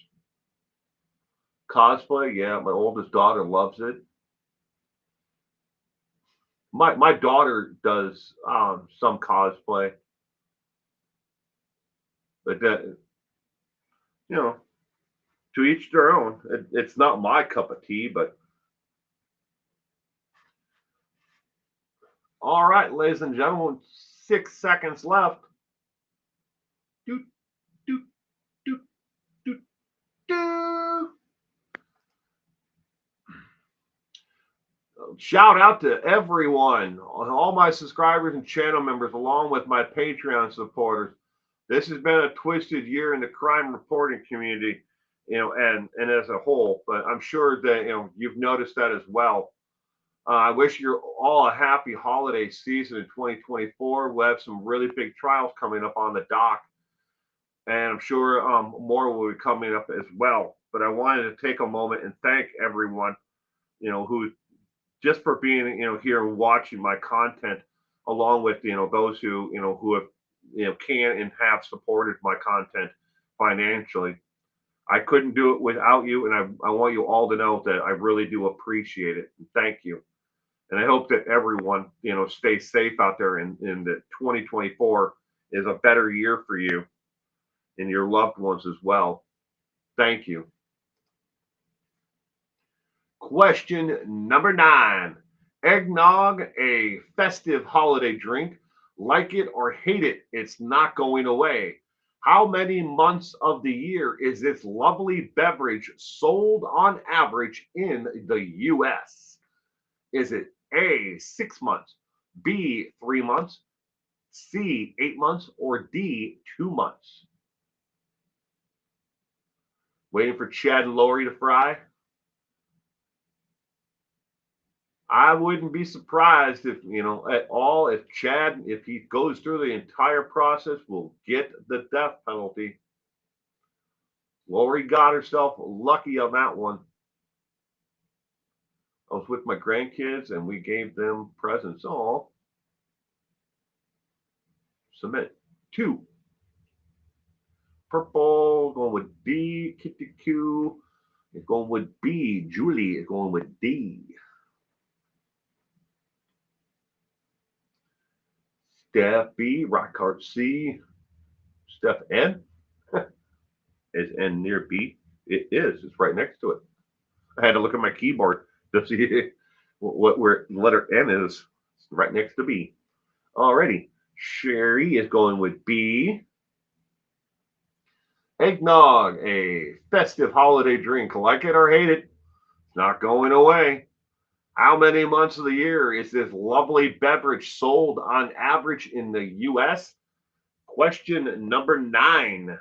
Cosplay, yeah, my oldest daughter loves it. My daughter does some cosplay, but that, you know, to each their own. It's not my cup of tea, but all right, ladies and gentlemen, 6 seconds left. Doot, doot, doot, doot, doot. Shout out to everyone, all my subscribers and channel members, along with my Patreon supporters. This has been a twisted year in the crime reporting community, and as a whole. But I'm sure that you've noticed that as well. I wish you all a happy holiday season in 2024. We'll have some really big trials coming up on the dock, and I'm sure more will be coming up as well. But I wanted to take a moment and thank everyone, who just for being here and watching my content, along with those who have can and have supported my content financially. I couldn't do it without you, and I want you all to know that I really do appreciate it. Thank you. And I hope that everyone, stays safe out there, and that 2024 is a better year for you and your loved ones as well. Thank you. Question number 9. Eggnog, a festive holiday drink. Like it or hate it, it's not going away. How many months of the year is this lovely beverage sold on average in the US? Is it A, 6 months, B, 3 months, C, 8 months, or D, 2 months? Waiting for Chad and Lori to fry? I wouldn't be surprised if, at all, if Chad, if he goes through the entire process, will get the death penalty. Lori got herself lucky on that one. I was with my grandkids and we gave them presents. Oh, submit. 2. Purple, going with B. Kitty Q is going with B. Julie is going with D. Steph B. Rockhart C. Steph N. Is N near B? It is. It's right next to it. I had to look at my keyboard to see where letter N is. It's right next to B. Alrighty. Sherry is going with B. Eggnog, a festive holiday drink. Like it or hate it, it's not going away. How many months of the year is this lovely beverage sold on average in the US? Question number 9.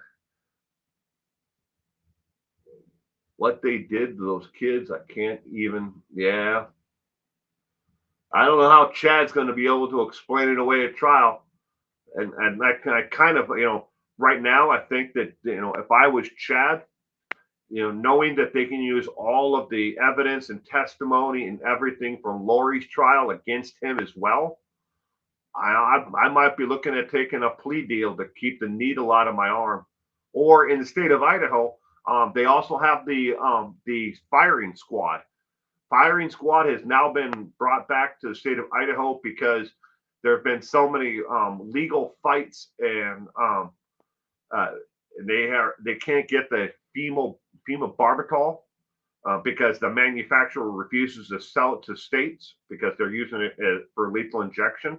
What they did to those kids, I can't even, yeah. I don't know how Chad's going to be able to explain it away at trial. And I kind of, right now, I think that, if I was Chad, knowing that they can use all of the evidence and testimony and everything from Lori's trial against him as well, I might be looking at taking a plea deal to keep the needle out of my arm. Or in the state of Idaho, they also have the firing squad. Firing squad has now been brought back to the state of Idaho because there have been so many legal fights, and they can't get the phenobarbital because the manufacturer refuses to sell it to states because they're using it for lethal injection.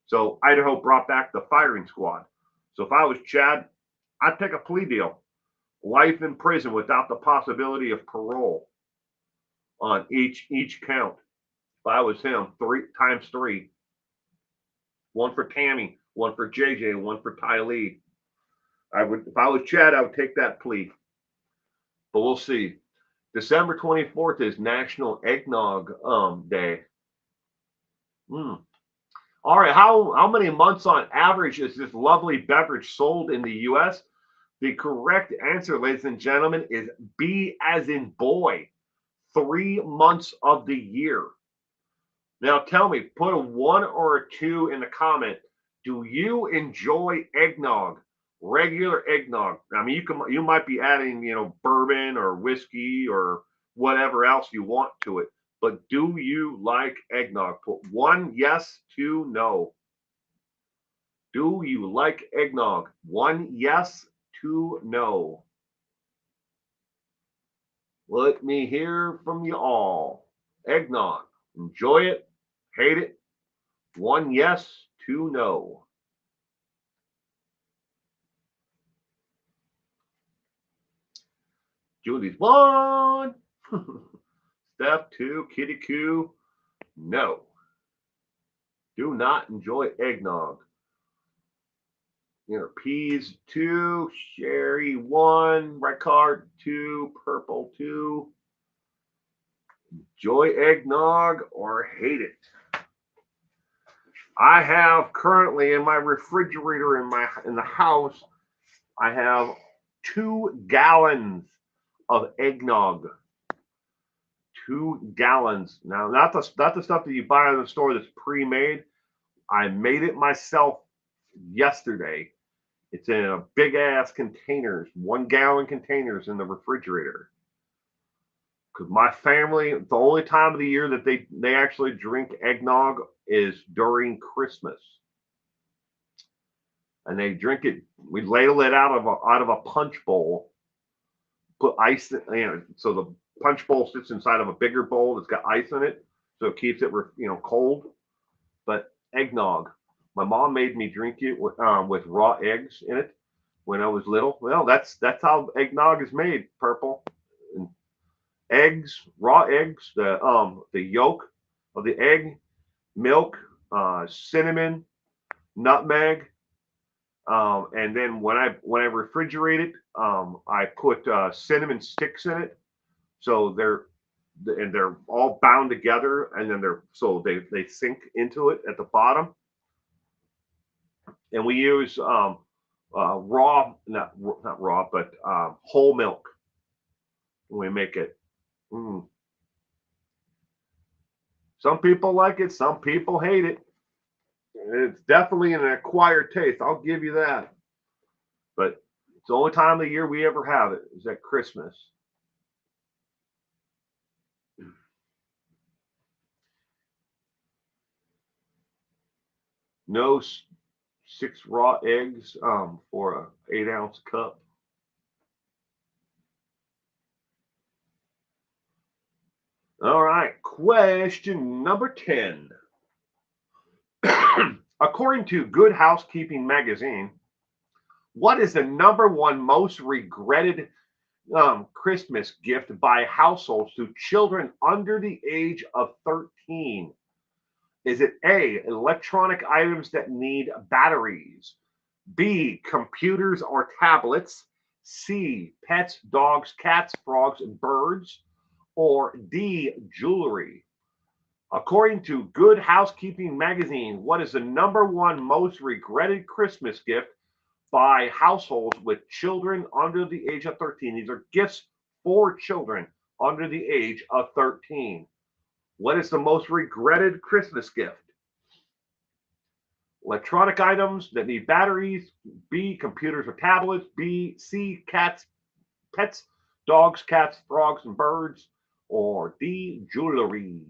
So Idaho brought back the firing squad. So if I was Chad, I'd take a plea deal, life in prison without the possibility of parole on each count. If I was him, 3 times 3. One for Tammy, one for JJ, one for Ty Lee. If I was Chad, I would take that plea. But we'll see. December 24th is National Eggnog Day. All right, how many months on average is this lovely beverage sold in the US? The correct answer, ladies and gentlemen, is B as in boy. 3 months of the year. Now tell me, put a 1 or a 2 in the comment. Do you enjoy eggnog? Regular eggnog. I mean, you might be adding, bourbon or whiskey or whatever else you want to it. But do you like eggnog? Put one yes, two no. Do you like eggnog? One yes, two no. Let me hear from you all. Eggnog. Enjoy it? Hate it? One yes, two no. Julie's one. Step two, kitty coo. No. Do not enjoy eggnog. Peas two, Sherry one, red card two, purple two. Enjoy eggnog or hate it. I have currently in my refrigerator in the house, I have 2 gallons of eggnog. 2 gallons. Now, not the stuff that you buy in the store that's pre-made. I made it myself yesterday. It's in a big ass containers, 1 gallon containers in the refrigerator. Because my family, the only time of the year that they actually drink eggnog is during Christmas, and they drink it. We ladle it out of a punch bowl, put ice in, so the punch bowl sits inside of a bigger bowl that's got ice in it, so it keeps it cold. But eggnog, my mom made me drink it with raw eggs in it when I was little. Well, that's how eggnog is made. Purple. And eggs, raw eggs, the yolk of the egg, milk, cinnamon, nutmeg, and then when I refrigerate it, I put cinnamon sticks in it, so they're all bound together, and then they sink into it at the bottom. And we use raw, not raw, but whole milk when we make it. Mm. Some people like it, some people hate it. It's definitely an acquired taste. I'll give you that. But it's the only time of the year we ever have it is at Christmas. No 6 raw eggs for a 8-ounce cup. All right, question number 10. According to Good Housekeeping magazine, what is the number one most regretted Christmas gift by households to children under the age of 13? Is it A, electronic items that need batteries? B, computers or tablets? C, pets, dogs, cats, frogs, and birds? Or D, jewelry? According to Good Housekeeping magazine, what is the number one most regretted Christmas gift by households with children under the age of 13? These are gifts for children under the age of 13. What is the most regretted Christmas gift? Electronic items that need batteries. B, computers or tablets. C, pets, dogs, cats, frogs, and birds. Or D, jewelry.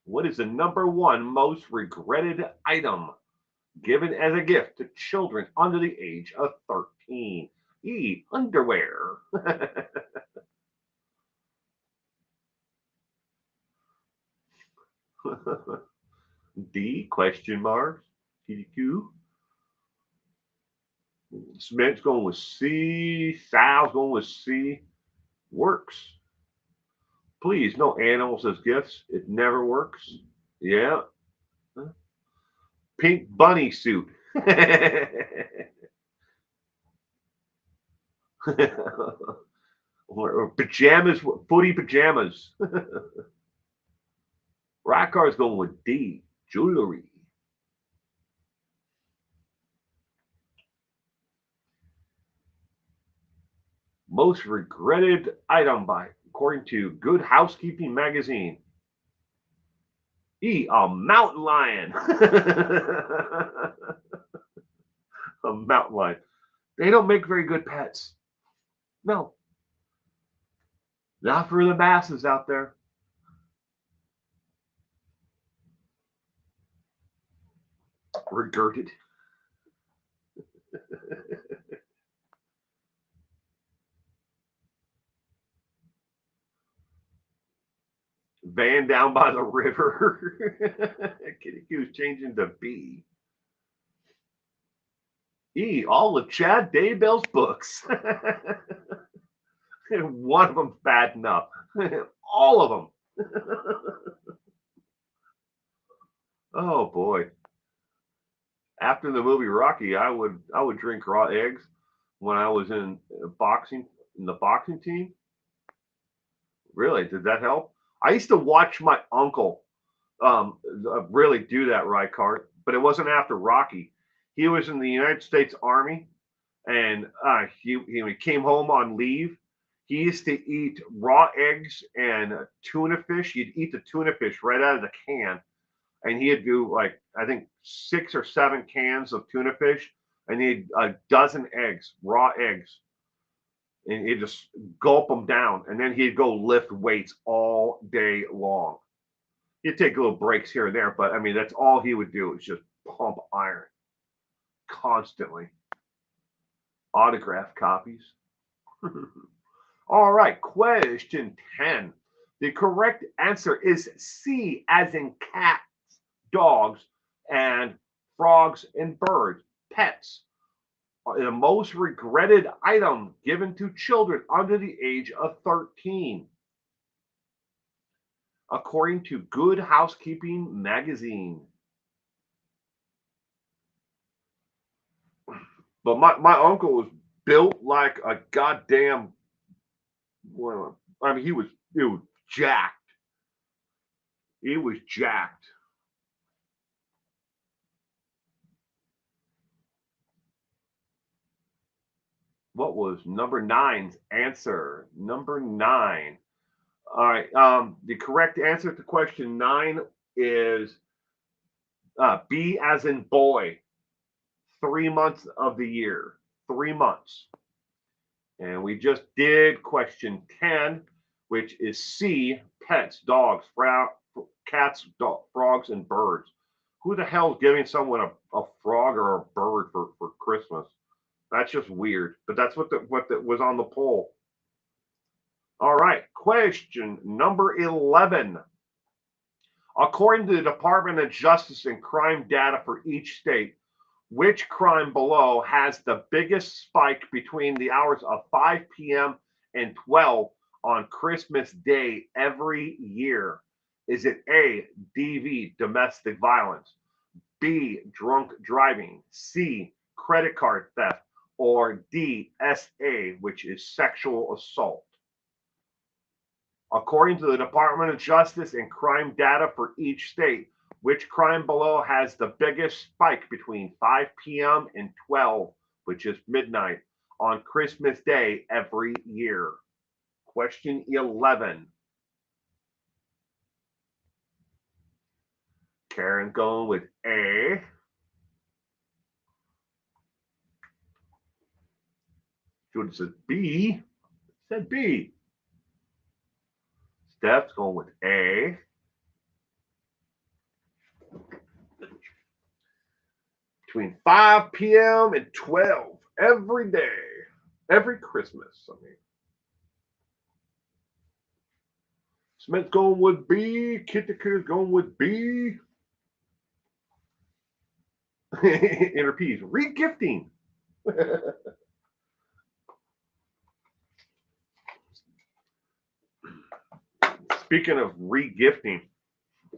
What is the number one most regretted item given as a gift to children under the age of 13? E, underwear. D, question marks. TDQ. Cement's going with C. Sal's going with C. Works. Please, no animals as gifts. It never works. Yeah. Pink bunny suit. or pajamas, footy pajamas. Rackar's going with D. Jewelry. Most regretted item by, according to Good Housekeeping magazine. E, a mountain lion. A mountain lion. They don't make very good pets. No, not for the masses out there. Regurgitated. Van down by the river. Kitty Q's changing to B. E, all of Chad Daybell's books. One of them's bad enough. All of them. Oh boy. After the movie Rocky, I would drink raw eggs when I was in the boxing team. Really? Did that help? I used to watch my uncle really do that, Rykart, but it wasn't after Rocky. He was in the United States Army, and when he came home on leave, he used to eat raw eggs and tuna fish. He'd eat the tuna fish right out of the can, and he'd do like I think 6 or 7 cans of tuna fish, and he'd a dozen eggs, raw eggs, and he'd just gulp them down, and then he'd go lift weights all day long. He'd take little breaks here and there, but I mean that's all he would do is just pump iron constantly. Autograph copies. All right, question 10. The correct answer is C, as in cats, dogs, and frogs and birds, pets. The most regretted item given to children under the age of 13, according to Good Housekeeping magazine. But my uncle was built like a goddamn, well, I mean, he was jacked. He was jacked. What was number nine's answer? Number nine. All right. The correct answer to question 9 is B, as in boy. 3 months of the year. 3 months. And we just did question 10, which is C, pets, dogs, cats, frogs, and birds. Who the hell is giving someone a frog or a bird for Christmas? That's just weird. But that's what was on the poll. All right, question number 11. According to the Department of Justice and crime data for each state, which crime below has the biggest spike between the hours of 5 p.m. and 12 on Christmas Day every year? Is it A, DV, domestic violence, B, drunk driving, C, credit card theft, or D, SA, which is sexual assault? According to the Department of Justice and crime data for each state, which crime below has the biggest spike between 5 p.m. and 12, which is midnight, on Christmas Day every year? Question 11. Karen going with A. Judith says B. Said B. Steph's going with A. Between 5 p.m. and 12 every day. Every Christmas, I mean. Smith's going with B. Kittiker's going with B. Inner P's. Regifting. Speaking of regifting,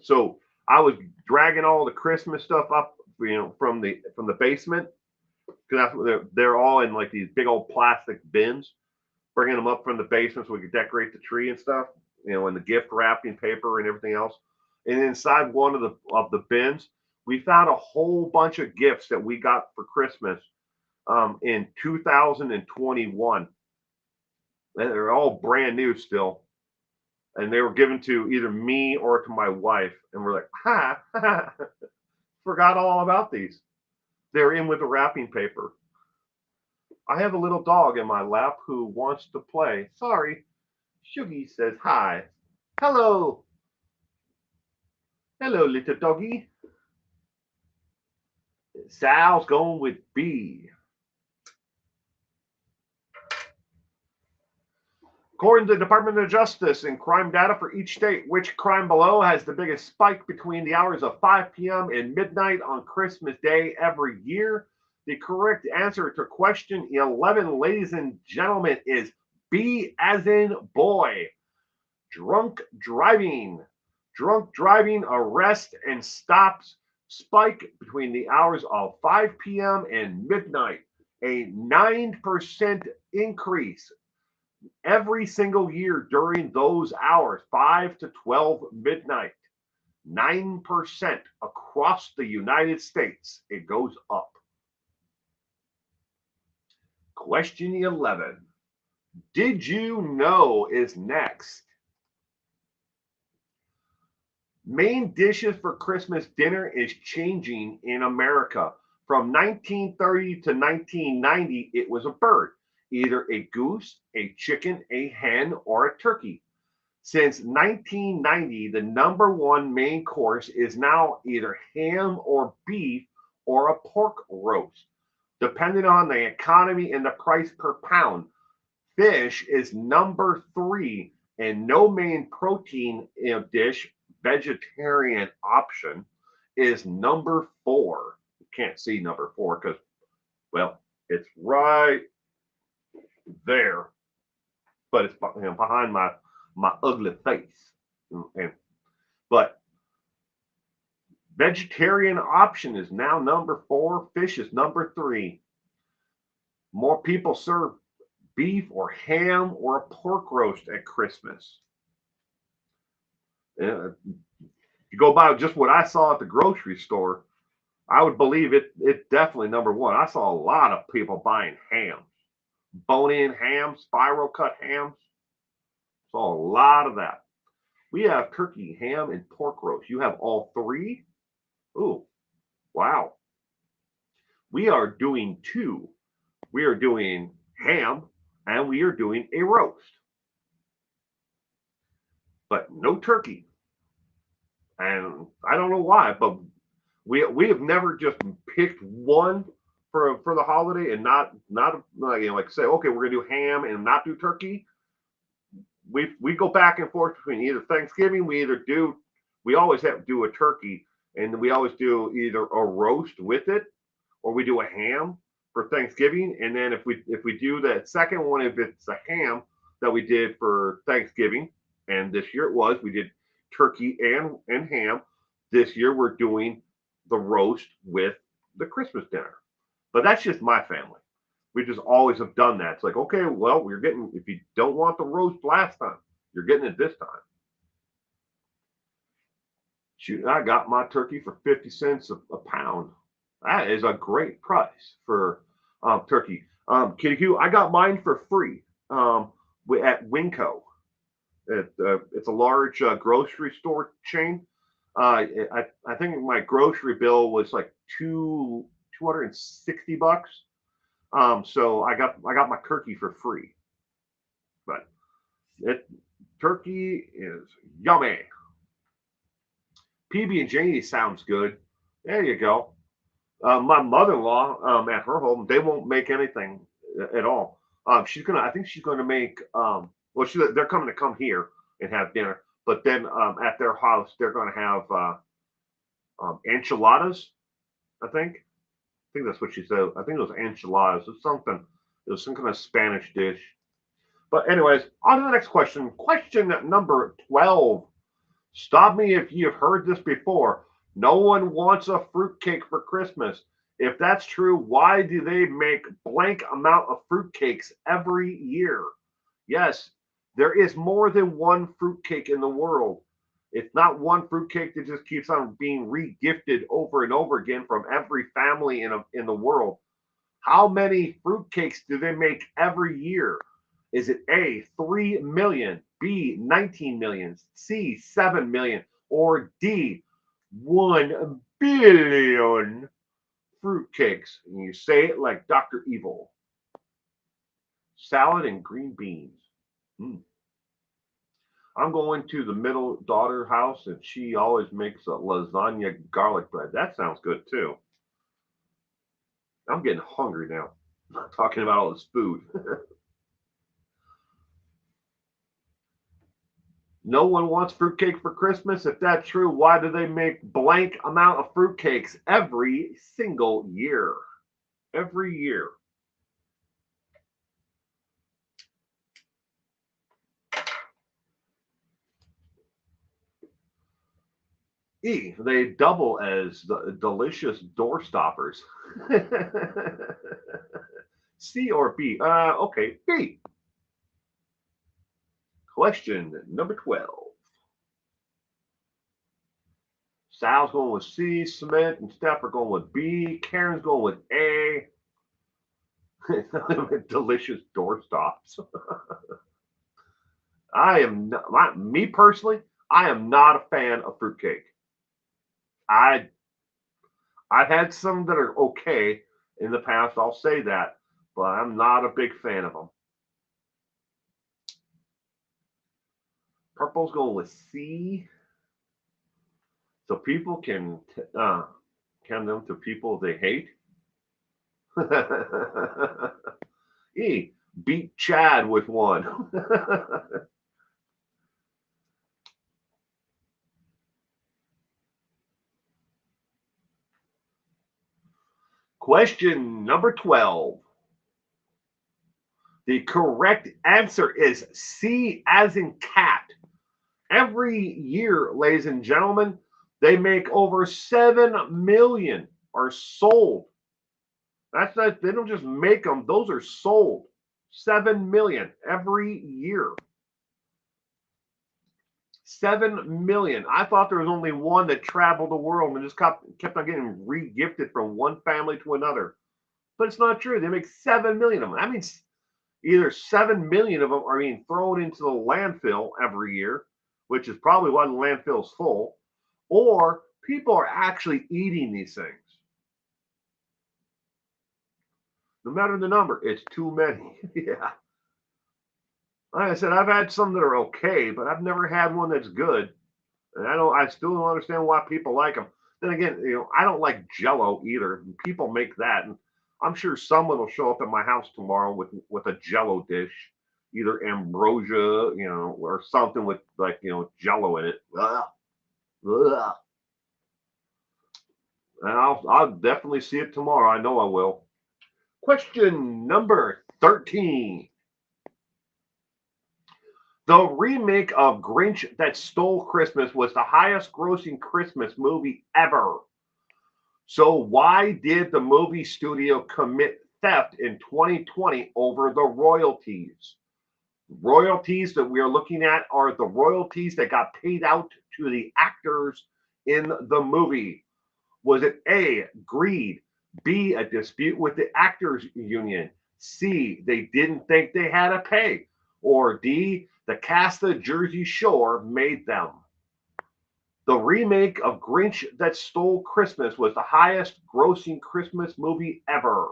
so I was dragging all the Christmas stuff up, from the basement, because they're all in like these big old plastic bins, bringing them up from the basement so we could decorate the tree and stuff, and the gift wrapping paper and everything else. And inside one of the bins, we found a whole bunch of gifts that we got for Christmas in 2021. They're all brand new still. And they were given to either me or to my wife. And we're like, forgot all about these. They're in with the wrapping paper. I have a little dog in my lap who wants to play. Sorry. Shuggy says hi. Hello. Hello, little doggy. Sal's going with B. According to the Department of Justice and crime data for each state, which crime below has the biggest spike between the hours of 5 p.m. and midnight on Christmas Day every year? The correct answer to question 11, ladies and gentlemen, is B as in boy. Drunk driving. Drunk driving arrest and stops spike between the hours of 5 p.m. and midnight. A 9% increase every single year during those hours, 5 to 12 midnight. 9% across the United States. It goes up. Question 11. Did you know is next? Main dishes for Christmas dinner is changing in America. From 1930 to 1990, it was a bird, either a goose, a chicken, a hen, or a turkey. Since 1990, the number one main course is now either ham or beef or a pork roast. Depending on the economy and the price per pound, fish is number 3, and no main protein dish, vegetarian option, is number 4. You can't see number 4 because, well, it's right there, but it's behind my ugly face. But vegetarian option is now number 4. Fish is number 3. More people serve beef or ham or a pork roast at Christmas. You go by just what I saw at the grocery store, I would believe it's definitely number 1. I saw a lot of people buying hams, bone-in hams, spiral cut hams. Saw a lot of that. We have turkey, ham, and pork roast. You have all 3? Ooh, wow. We are doing 2. We are doing ham and we are doing a roast. But no turkey. And I don't know why, but we have never just picked one for the holiday and not like say, okay, we're gonna do ham and not do turkey. We go back and forth between either Thanksgiving, we always have to do a turkey, and we always do either a roast with it or we do a ham for Thanksgiving. And then if we do the second one, if it's a ham that we did for Thanksgiving, and this year we did turkey and ham. This year we're doing the roast with the Christmas dinner. But that's just my family. We just always have done that. It's like, okay, well, if you don't want the roast last time, you're getting it this time. Shoot, I got my turkey for 50 cents a pound. That is a great price for turkey. Kitty Q, I got mine for free at Winco. It's a large grocery store chain. I think my grocery bill was like $260. So I got my turkey for free. But turkey is yummy. PB&J sounds good. There you go. My mother-in-law at her home, they won't make anything at all. I think she's gonna make they're coming to come here and have dinner, but then at their house they're gonna have enchiladas. I think that's what she said. I think it was enchiladas. It was some kind of Spanish dish. But anyways, on to the next question. Question number 12. Stop me if you've heard this before. No one wants a fruitcake for Christmas. If that's true, why do they make blank amount of fruitcakes every year? Yes, there is more than one fruitcake in the world. It's not one fruitcake that just keeps on being re-gifted over and over again from every family in the world. How many fruitcakes do they make every year? Is it A, 3 million, B, 19 million, C, 7 million, or D, 1 billion fruitcakes, and you say it like Dr. Evil. Salad and green beans. Mm. I'm going to the middle daughter house, and she always makes a lasagna garlic bread. That sounds good too. I'm getting hungry now. Talking about all this food. No one wants fruitcake for Christmas. If that's true, why do they make blank amount of fruitcakes every single year? Every year. E, they double as the delicious door stoppers. C or B? Okay, B. Question number 12. Sal's going with C, Smith and Steph are going with B, Karen's going with A. Delicious door stops. I am not, me personally, I am not a fan of fruitcake. I I've had some that are okay in the past, I'll say that, but I'm not a big fan of them. Purple's going with C. So people can count them to people they hate. E, beat Chad with one. Question number 12. The correct answer is C as in cat. Every year, ladies and gentlemen, they make over 7 million are sold. That's not, they don't just make them, those are sold. 7 million every year. 7 million. I thought there was only one that traveled the world and just kept on getting re-gifted from one family to another. But it's not true. They make 7 million of them. That means either 7 million of them are being thrown into the landfill every year, which is probably why the landfill's full, or people are actually eating these things. No matter the number, it's too many. Yeah. Like I said, I've had some that are okay, but I've never had one that's good. And I still don't understand why people like them. Then again, I don't like Jello either. People make that, and I'm sure someone will show up at my house tomorrow with a Jello dish, either ambrosia, or something with Jello in it. Ugh. Ugh. And I'll definitely see it tomorrow. I know I will. Question number 13. The remake of Grinch That Stole Christmas was the highest grossing Christmas movie ever. So why did the movie studio commit theft in 2020 over the royalties? Royalties that we are looking at are the royalties that got paid out to the actors in the movie. Was it A, greed, B, a dispute with the actors union, C, they didn't think they had to pay, or D, the cast of Jersey Shore made them? The remake of Grinch That Stole Christmas was the highest grossing Christmas movie ever.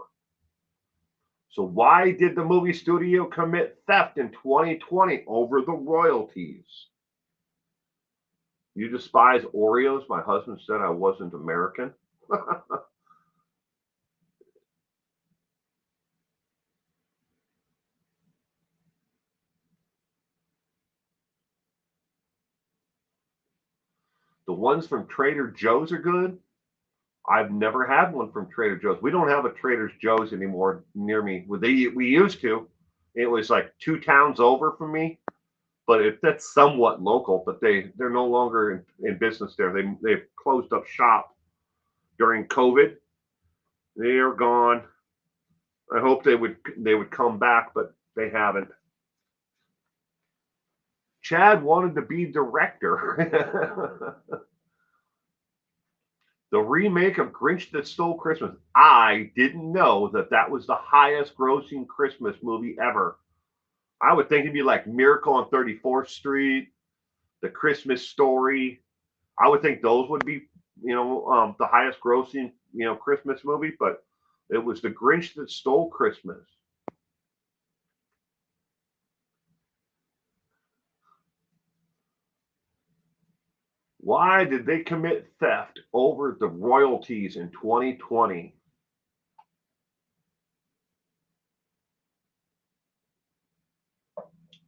So why did the movie studio commit theft in 2020 over the royalties? You despise Oreos? My husband said I wasn't American. The ones from Trader Joe's are good. I've never had one from Trader Joe's. We don't have a Trader Joe's anymore near me. We used to. It was like 2 towns over from me, but that's somewhat local. But they're no longer in business there. They've closed up shop during COVID. They are gone. I hope they would come back, but they haven't. Chad wanted to be director. The remake of Grinch That Stole Christmas. I didn't know that was the highest grossing Christmas movie ever. I would think it'd be like Miracle on 34th Street, The Christmas Story. I would think those would be, the highest grossing Christmas movie, but it was The Grinch That Stole Christmas. Why did they commit theft over the royalties in 2020?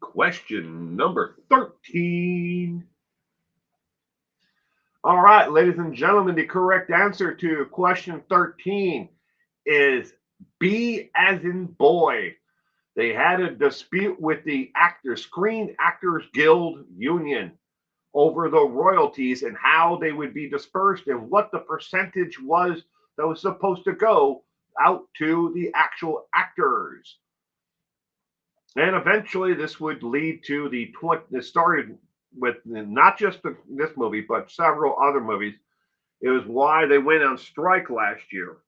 Question number 13. All right, ladies and gentlemen, the correct answer to question 13 is B as in boy. They had a dispute with the Screen Actors Guild Union over the royalties and how they would be dispersed and what the percentage was that was supposed to go out to the actual actors. And eventually this would lead to it started with not just this movie, but several other movies. It was why they went on strike last year.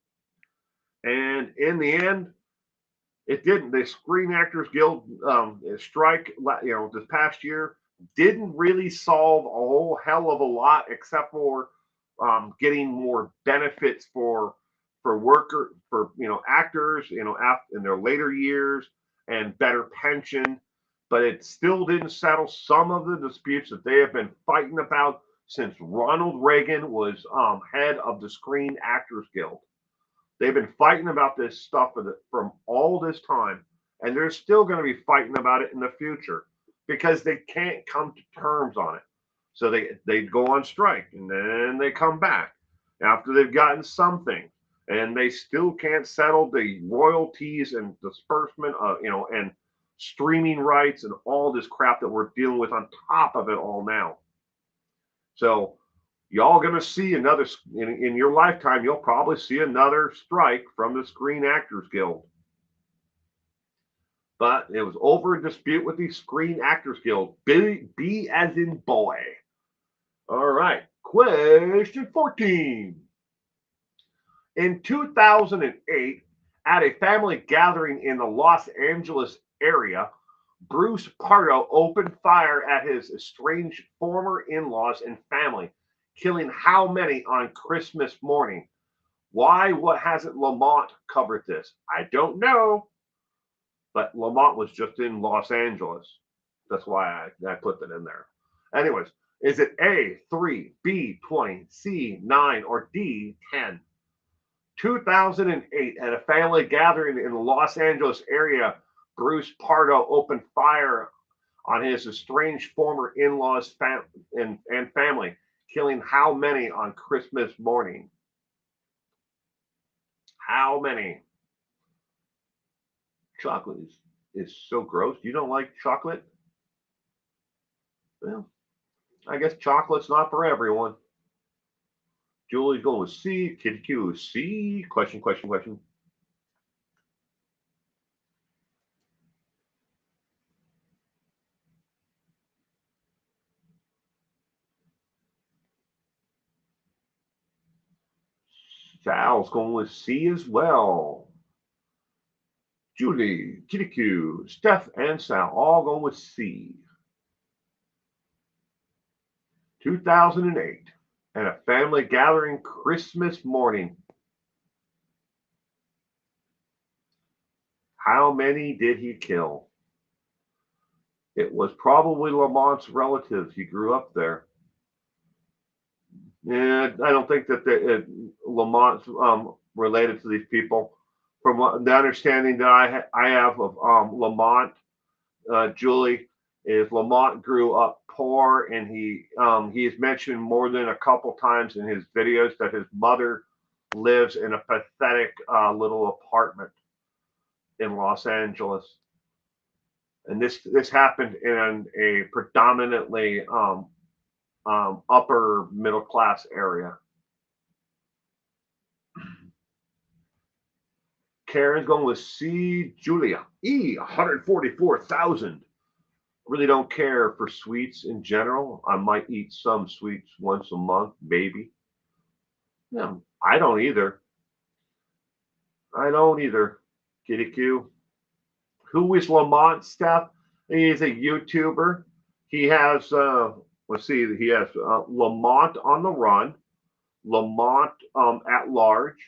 And in the end, it didn't. The Screen Actors Guild strike, this past year didn't really solve a whole hell of a lot, except for getting more benefits for actors, in their later years, and better pension. But it still didn't settle some of the disputes that they have been fighting about since Ronald Reagan was head of the Screen Actors Guild. They've been fighting about this stuff from all this time, and they're still going to be fighting about it in the future because they can't come to terms on it. So they go on strike, and then they come back after they've gotten something, and they still can't settle the royalties and disbursement and streaming rights and all this crap that we're dealing with on top of it all now. So y'all going to see another in your lifetime. You'll probably see another strike from the Screen Actors Guild. But it was over a dispute with the Screen Actors Guild. B as in boy. All right. Question 14. In 2008, at a family gathering in the Los Angeles area, Bruce Pardo opened fire at his estranged former in-laws and family, killing how many on Christmas morning? Why? What hasn't Lamont covered this? I don't know. But Lamont was just in Los Angeles. That's why I put that in there. Anyways, is it A, 3, B, 20, C, 9, or D, 10? 2008, at a family gathering in the Los Angeles area, Bruce Pardo opened fire on his estranged former in-laws and family, killing how many on Christmas morning? How many? Chocolate is so gross. You don't like chocolate? Well, I guess chocolate's not for everyone. Julie's going with C. Kitty Q is C. Question. Sal's going with C as well. Julie, Kitty Q, Steph, and Sal all going with C. 2008, at a family gathering Christmas morning. How many did he kill? It was probably Lamont's relatives. He grew up there. And I don't think that Lamont's related to these people. From the understanding that I have of Lamont, Julie, is Lamont grew up poor, and he's mentioned more than a couple times in his videos that his mother lives in a pathetic little apartment in Los Angeles. And this happened in a predominantly upper middle class area. Karen's going with C. Julia. E. 144,000. Really don't care for sweets in general. I might eat some sweets once a month, maybe. No, I don't either. Kitty Q. Who is Lamont, Steph? He is a YouTuber. He has, he has Lamont on the Run. Lamont at large.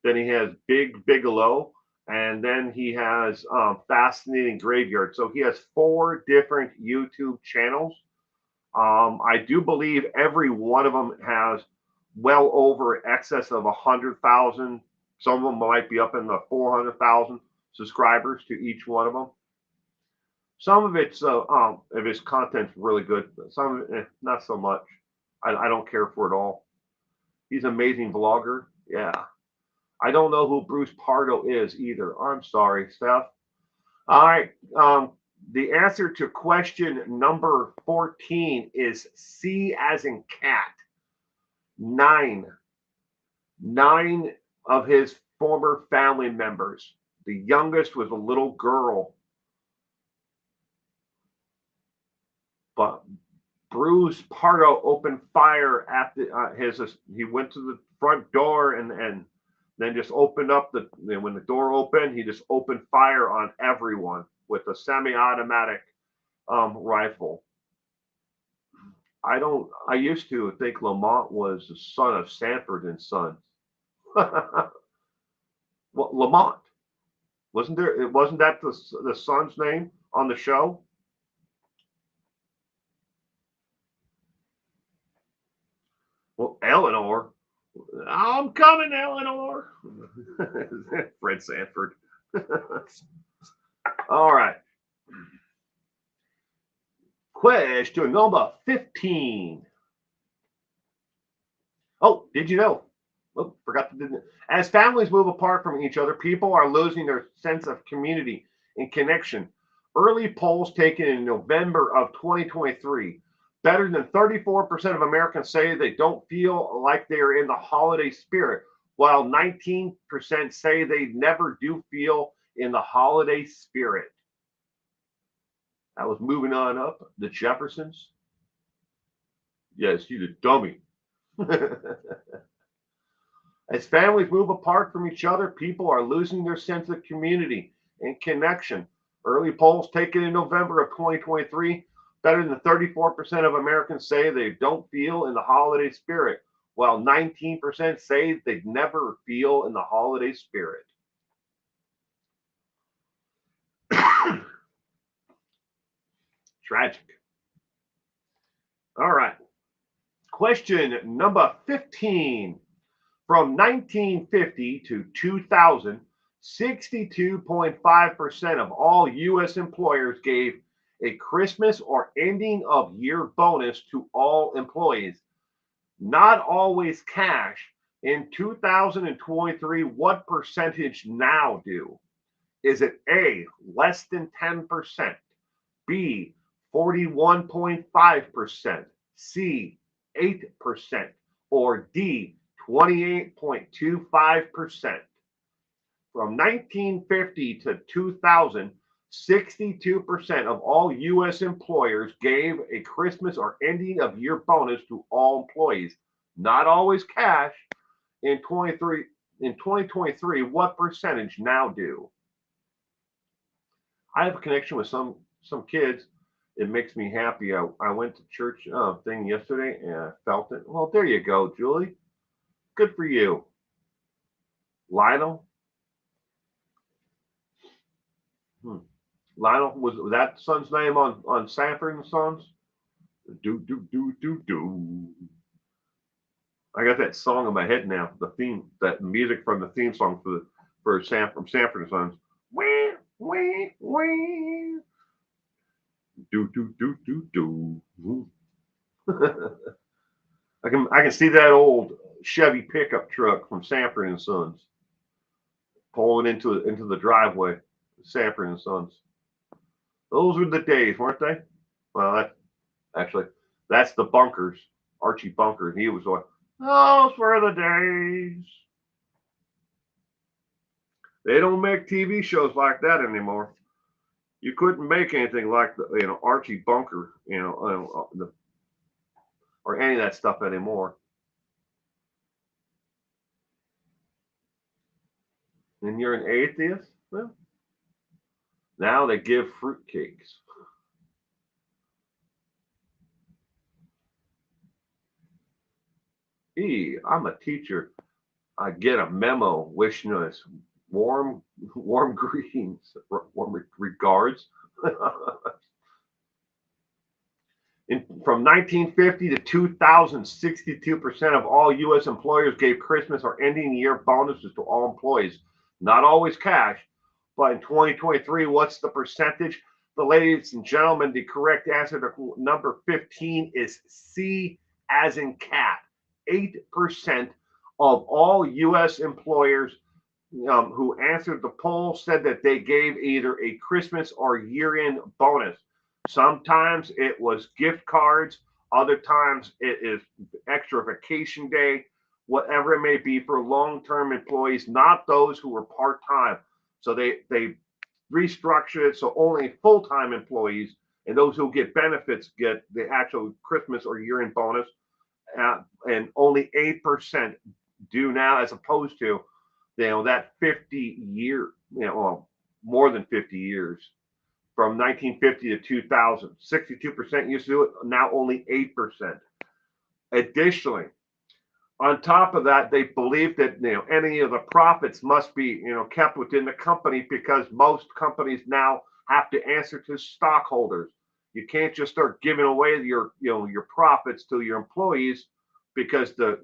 Then he has Big Bigelow, and then he has Fascinating Graveyard. So he has 4 different YouTube channels. I do believe every one of them has well over excess of 100,000. Some of them might be up in the 400,000 subscribers to each one of them. Some of it's of his content's really good. Some of it, not so much. I don't care for it all. He's an amazing vlogger. Yeah. I don't know who Bruce Pardo is either. I'm sorry, Steph. All right. The answer to question number 14 is C as in cat. 9. 9 of his former family members. The youngest was a little girl. But Bruce Pardo opened fire at he went to the front door and then just opened up when the door opened, he just opened fire on everyone with a semi-automatic rifle. I used to think Lamont was the son of Sanford and Sons. Well, Lamont. Wasn't that the son's name on the show? Well, Eleanor. I'm coming, Eleanor. Fred Sanford. All right. Question number 15. Oh, did you know? Oh, forgot to do that. As families move apart from each other, people are losing their sense of community and connection. Early polls taken in November of 2023, better than 34% of Americans say they don't feel like they're in the holiday spirit, while 19% say they never do feel in the holiday spirit. I was moving on up. The Jeffersons. Yes, you the dummy. As families move apart from each other, people are losing their sense of community and connection. Early polls taken in November of 2023, better than 34% of Americans say they don't feel in the holiday spirit, while 19% say they never feel in the holiday spirit. Tragic. All right. Question number 15. From 1950 to 2000, 62.5% of all U.S. employers gave a Christmas or ending of year bonus to all employees. Not always cash. In 2023, what percentage now do? Is it A, less than 10%, B, 41.5%, C, 8%, or D, 28.25%. From 1950 to 2000, 62% of all U.S. employers gave a Christmas or ending of year bonus to all employees. Not always cash. In 2023, what percentage now do? I have a connection with some kids. It makes me happy. I went to church thing yesterday and I felt it. Well, there you go, Julie. Good for you. Lionel? Lionel, was that son's name on Sanford and Sons? Do. I got that song in my head now. The theme, that music from the theme song from Sanford and Sons. Wee, wee, wee. Do. I can see that old Chevy pickup truck from Sanford and Sons pulling into the driveway. Sanford and Sons. Those were the days, weren't they? Well, that's the Bunkers, Archie Bunker. He was like, those were the days. They don't make TV shows like that anymore. You couldn't make anything like Archie Bunker, or any of that stuff anymore. And you're an atheist? Well, now they give fruitcakes. Hey, I'm a teacher. I get a memo wishing us warm, warm greetings, warm regards. From 1950 to 2000, 62% of all U.S. employers gave Christmas or ending year bonuses to all employees. Not always cash, but in 2023, what's the percentage? The ladies and gentlemen, the correct answer to number 15 is C as in cat. 8% of all U.S. employers who answered the poll said that they gave either a Christmas or year-end bonus. Sometimes it was gift cards, other times it is extra vacation day, whatever it may be for long-term employees, not those who were part-time. So they restructured it so only full-time employees and those who get benefits get the actual Christmas or year-end bonus, and only 8% do now, as opposed to that 50 year, well, more than 50 years from 1950 to 2000. 62% used to do it, now only 8%. Additionally, on top of that, they believe that any of the profits must be kept within the company, because most companies now have to answer to stockholders. You can't just start giving away your profits to your employees, because the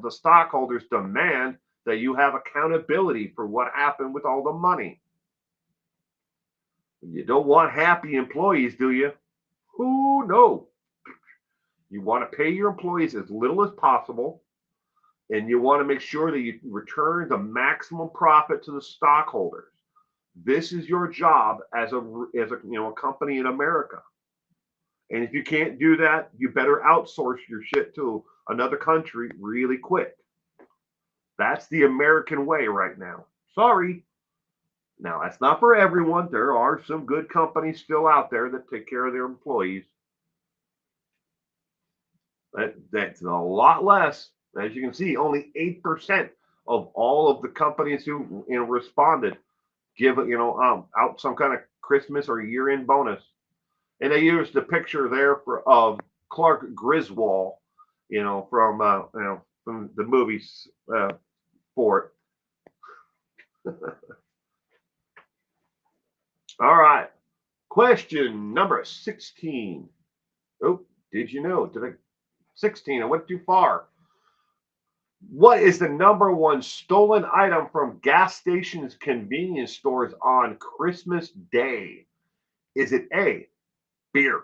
stockholders demand that you have accountability for what happened with all the money. You don't want happy employees, do you? Who no. You want to pay your employees as little as possible, and you want to make sure that you return the maximum profit to the stockholders. This is your job as a company in America. And if you can't do that, you better outsource your shit to another country really quick. That's the American way right now. Sorry. Now, that's not for everyone. There are some good companies still out there that take care of their employees. That's a lot less. As you can see, only 8% of all of the companies who responded give out some kind of Christmas or year-end bonus. And they used the picture there of Clark Griswold, from the movies for it. All right. Question number 16. Oh, did you know? 16, I went too far. What is the number one stolen item from gas stations, convenience stores on Christmas Day? Is it A, beer,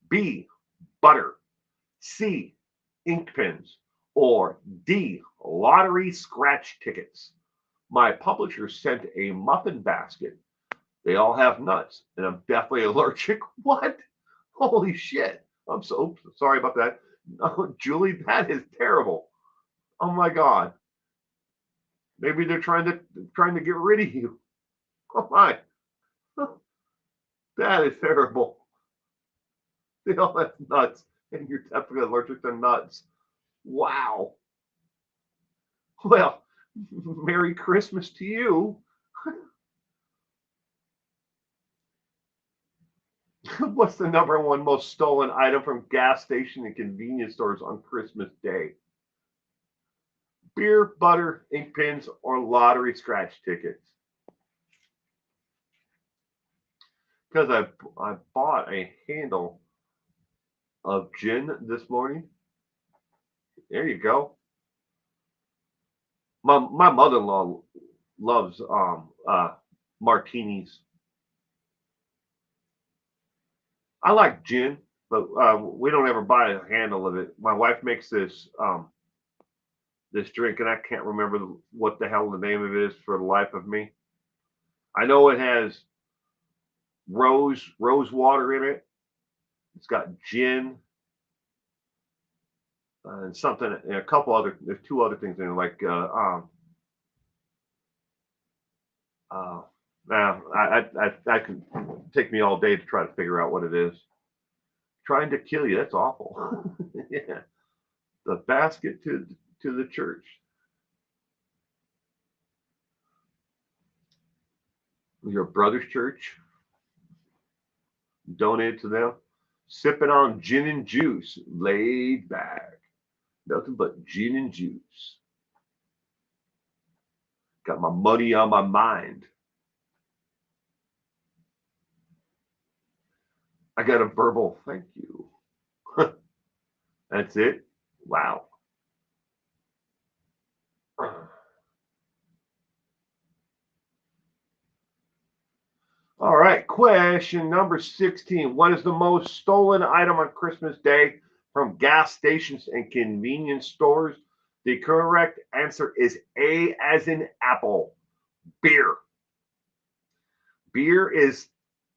B, butter, C, ink pens, or D, lottery scratch tickets? My publisher sent a muffin basket. They all have nuts, and I'm definitely allergic. What? Holy shit. I'm so sorry about that. Oh, Julie, that is terrible. Oh my God. Maybe they're trying to get rid of you. Oh my. That is terrible. They all have nuts, and you're definitely allergic to nuts. Wow. Well, Merry Christmas to you. What's the number one most stolen item from gas station and convenience stores on Christmas Day? Beer, butter, ink pens, or lottery scratch tickets? Because I bought a handle of gin this morning. There you go. My mother-in-law loves martinis. I like gin, but we don't ever buy a handle of it. My wife makes this drink, and I can't remember what the hell the name of it is for the life of me. I know it has rose water in it. It's got gin and something, and a couple other. There's two other things in it, like I can take me all day to try to figure out what it is. Trying to kill you. That's awful. Yeah, the basket to the church. Your brother's church. Donate to them. Sipping on gin and juice, laid back. Nothing but gin and juice. Got my money on my mind. I got a verbal thank you. That's it. Wow. All right. Question number 16. What is the most stolen item on Christmas Day from gas stations and convenience stores? The correct answer is A as in apple. Beer. Beer is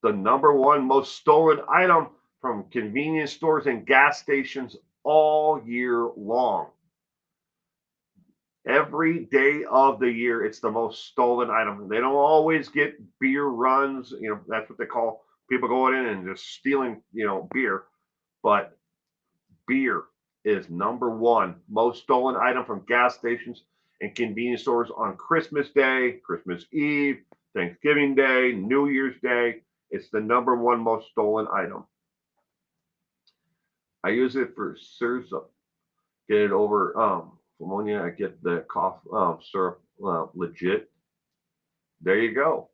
the number one most stolen item from convenience stores and gas stations all year long. Every day of the year, it's the most stolen item. They don't always get beer runs. That's what they call people going in and just stealing, beer. But beer is number one most stolen item from gas stations and convenience stores on Christmas Day, Christmas Eve, Thanksgiving Day, New Year's Day. It's the number one most stolen item. I use it for syrup. Get it over pneumonia. I get the cough syrup legit. There you go.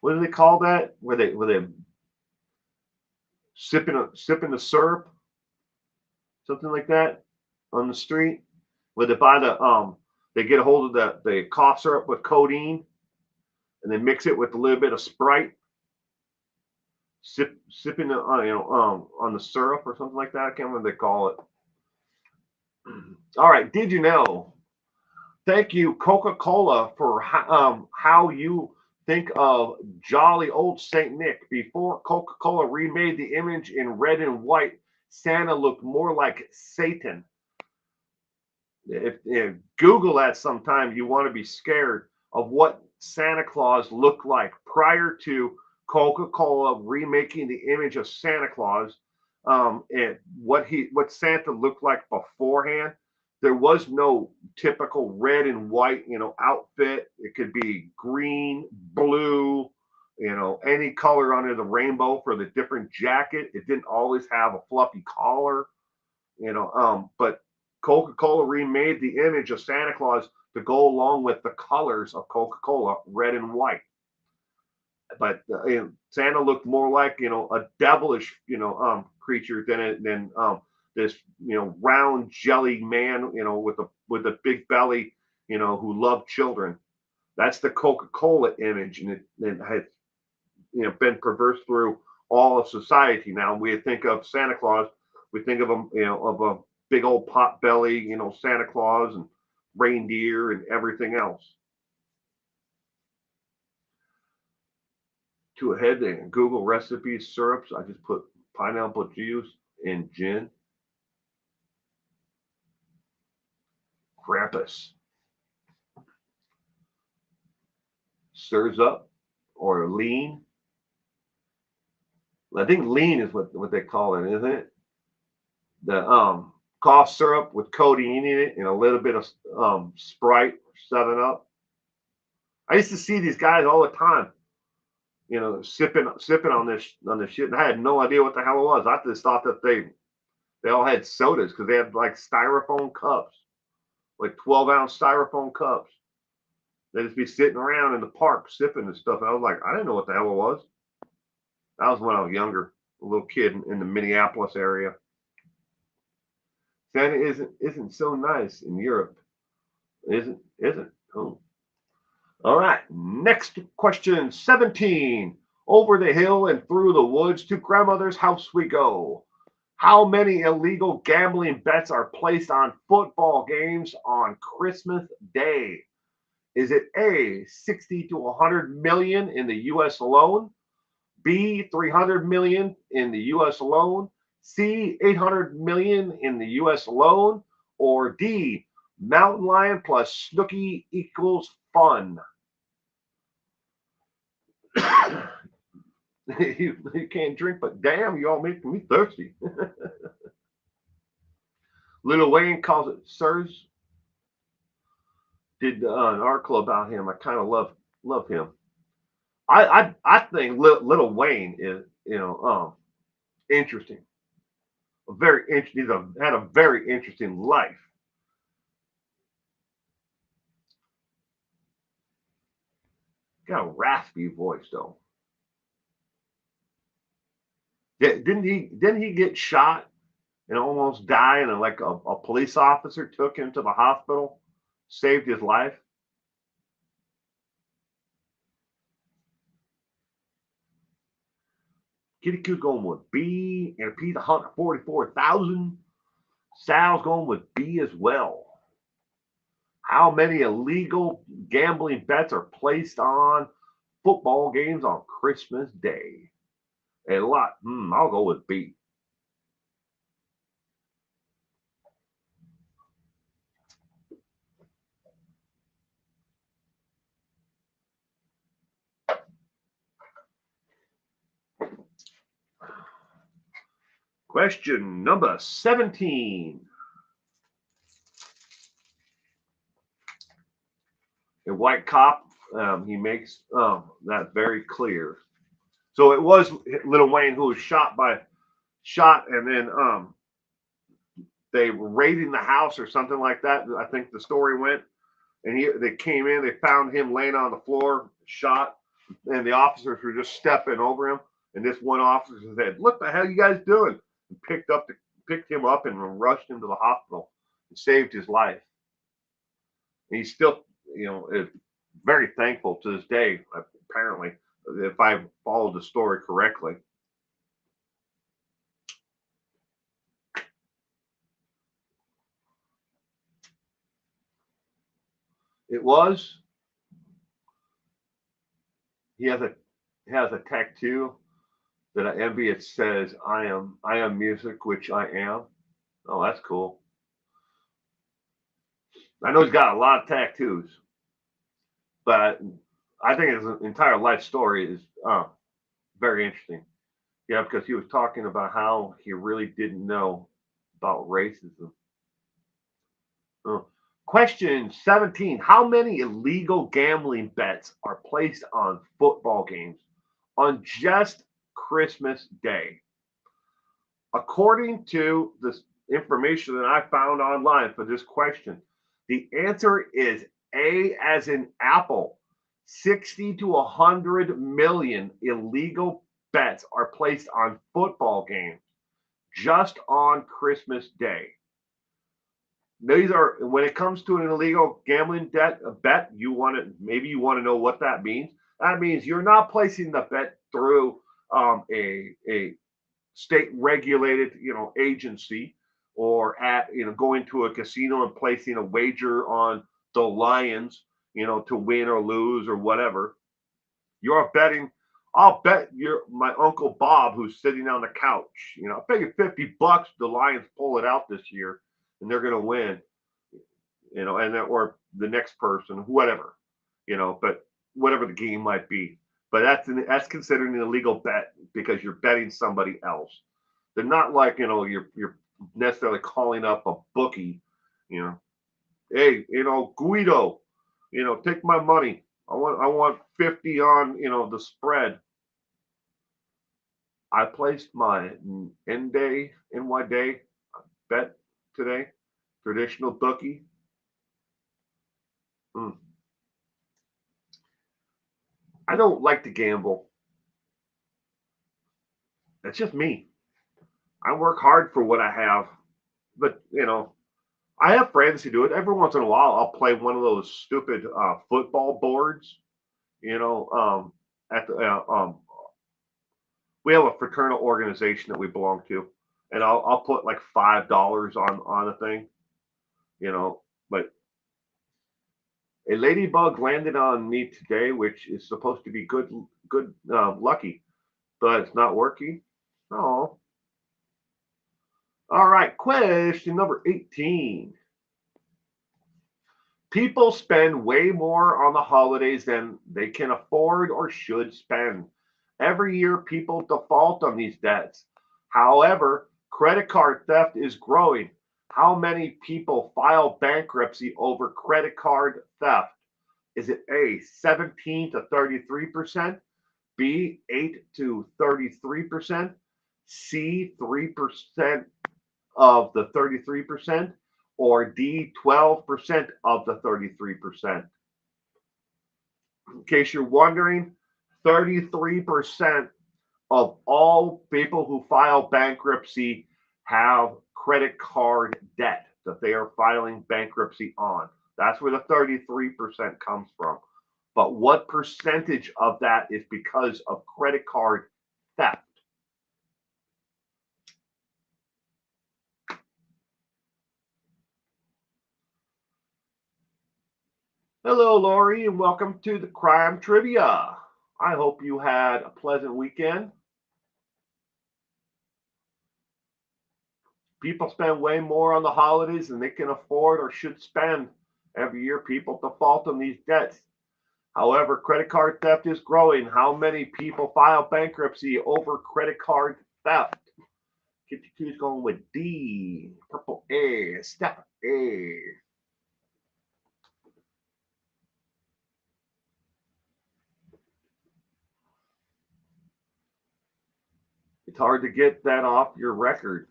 What do they call that? Where they sipping the syrup, something like that, on the street. Where they buy they get a hold of the cough syrup with codeine, and they mix it with a little bit of Sprite. Sipping the on the syrup or something like that. I can't remember what they call it. All right. Did you know? Thank you, Coca-Cola, for how you think of jolly old Saint Nick. Before Coca-Cola remade the image in red and white, Santa looked more like Satan. If Google that sometime, you want to be scared of what Santa Claus looked like prior to Coca-Cola remaking the image of Santa Claus, and what Santa looked like beforehand. There was no typical red and white, outfit. It could be green, blue, any color under the rainbow for the different jacket. It didn't always have a fluffy collar, but Coca-Cola remade the image of Santa Claus to go along with the colors of Coca-Cola, red and white. But Santa looked more like a devilish creature than this round jelly man with a big belly who loved children. That's the Coca-Cola image, and it has been perverse through all of society. Now we think of Santa Claus, we think of him of a big old pot belly, Santa Claus and reindeer and everything else. To ahead and Google recipes, syrups. I just put pineapple juice and gin. Krampus stirs up, or lean. I think lean is what they call it, isn't it? The cough syrup with codeine in it and a little bit of Sprite, 7-Up. I used to see these guys all the time, sipping on this shit, and I had no idea what the hell it was. I just thought that they all had sodas because they had like styrofoam cups, like 12-ounce styrofoam cups. They'd just be sitting around in the park sipping and stuff. And I was like, I didn't know what the hell it was. That was when I was younger, a little kid in the Minneapolis area. Santa isn't so nice in Europe. Isn't? Oh. All right. Next question, 17. Over the hill and through the woods to grandmother's house we go. How many illegal gambling bets are placed on football games on Christmas Day? Is it A, 60 to 100 million in the US alone? B, 300 million in the US alone? C, 800 million in the US alone? Or D, mountain lion plus Snooki equals fun? you can't drink, but damn, you all making me thirsty. Lil Wayne calls it Sirs. Did an article about him. I kind of love him. I think Little Wayne is interesting, a very interesting. Had a very interesting life. Got a raspy voice though. Didn't he get shot and almost die, and like a police officer took him to the hospital, saved his life? Kitty Q's going with B, and Pete 144,000. Sal's going with B as well. How many illegal gambling bets are placed on football games on Christmas Day? A lot. I'll go with B. Question number 17. A white cop, he makes that very clear. So it was Little Wayne who was shot, and then they were raiding the house or something like that. I think the story went, and they came in, they found him laying on the floor, shot, and the officers were just stepping over him. And this one officer said, "What the hell you guys doing?" And picked him up and rushed him to the hospital and saved his life. And he's still, is very thankful to this day. Apparently, if I followed the story correctly. It was. He has a tattoo that I envy. It says, I am music, which I am." Oh, that's cool. I know he's got a lot of tattoos, but I think his entire life story is very interesting. Yeah, because he was talking about how he really didn't know about racism. Uh, Question 17. How many illegal gambling bets are placed on football games on just Christmas Day? According to this information that I found online for this question, the answer is A as in Apple. 60 to 100 million illegal bets are placed on football games just on Christmas Day. These are, when it comes to an illegal gambling bet, you want to know what that means. That means you're not placing the bet through a state regulated agency, or at going to a casino and placing a wager on the Lions to win or lose or whatever. You're betting. I'll bet my uncle Bob, who's sitting on the couch. I bet you $50 the Lions pull it out this year and they're going to win. And that, or the next person, whatever. But whatever the game might be. But that's considered an illegal bet because you're betting somebody else. They're not like you're necessarily calling up a bookie. Hey, Guido, take my money. I want 50 on the spread. I placed my NY day bet today. Traditional bookie. I don't like to gamble. That's just me. I work hard for what I have, but I have friends who do it. Every once in a while, I'll play one of those stupid football boards. At the we have a fraternal organization that we belong to, and I'll put like $5 on a thing. But a ladybug landed on me today, which is supposed to be good lucky, but it's not working. Oh, all right. Question number 18. People spend way more on the holidays than they can afford or should spend. Every year, people default on these debts. However, credit card theft is growing. How many people file bankruptcy over credit card theft? Is it A, 17 to 33%, B, 8 to 33%, C, 3% of the 33%, or D, 12% of the 33%. In case you're wondering, 33% of all people who file bankruptcy have credit card debt that they are filing bankruptcy on. That's where the 33% comes from. But what percentage of that is because of credit card theft? Hello, Lori, and welcome to the Crime Trivia. I hope you had a pleasant weekend. People spend way more on the holidays than they can afford or should spend. Every year, people default on these debts. However, credit card theft is growing. How many people file bankruptcy over credit card theft? Kitty Q's going with D. Purple A. Step A. It's hard to get that off your record.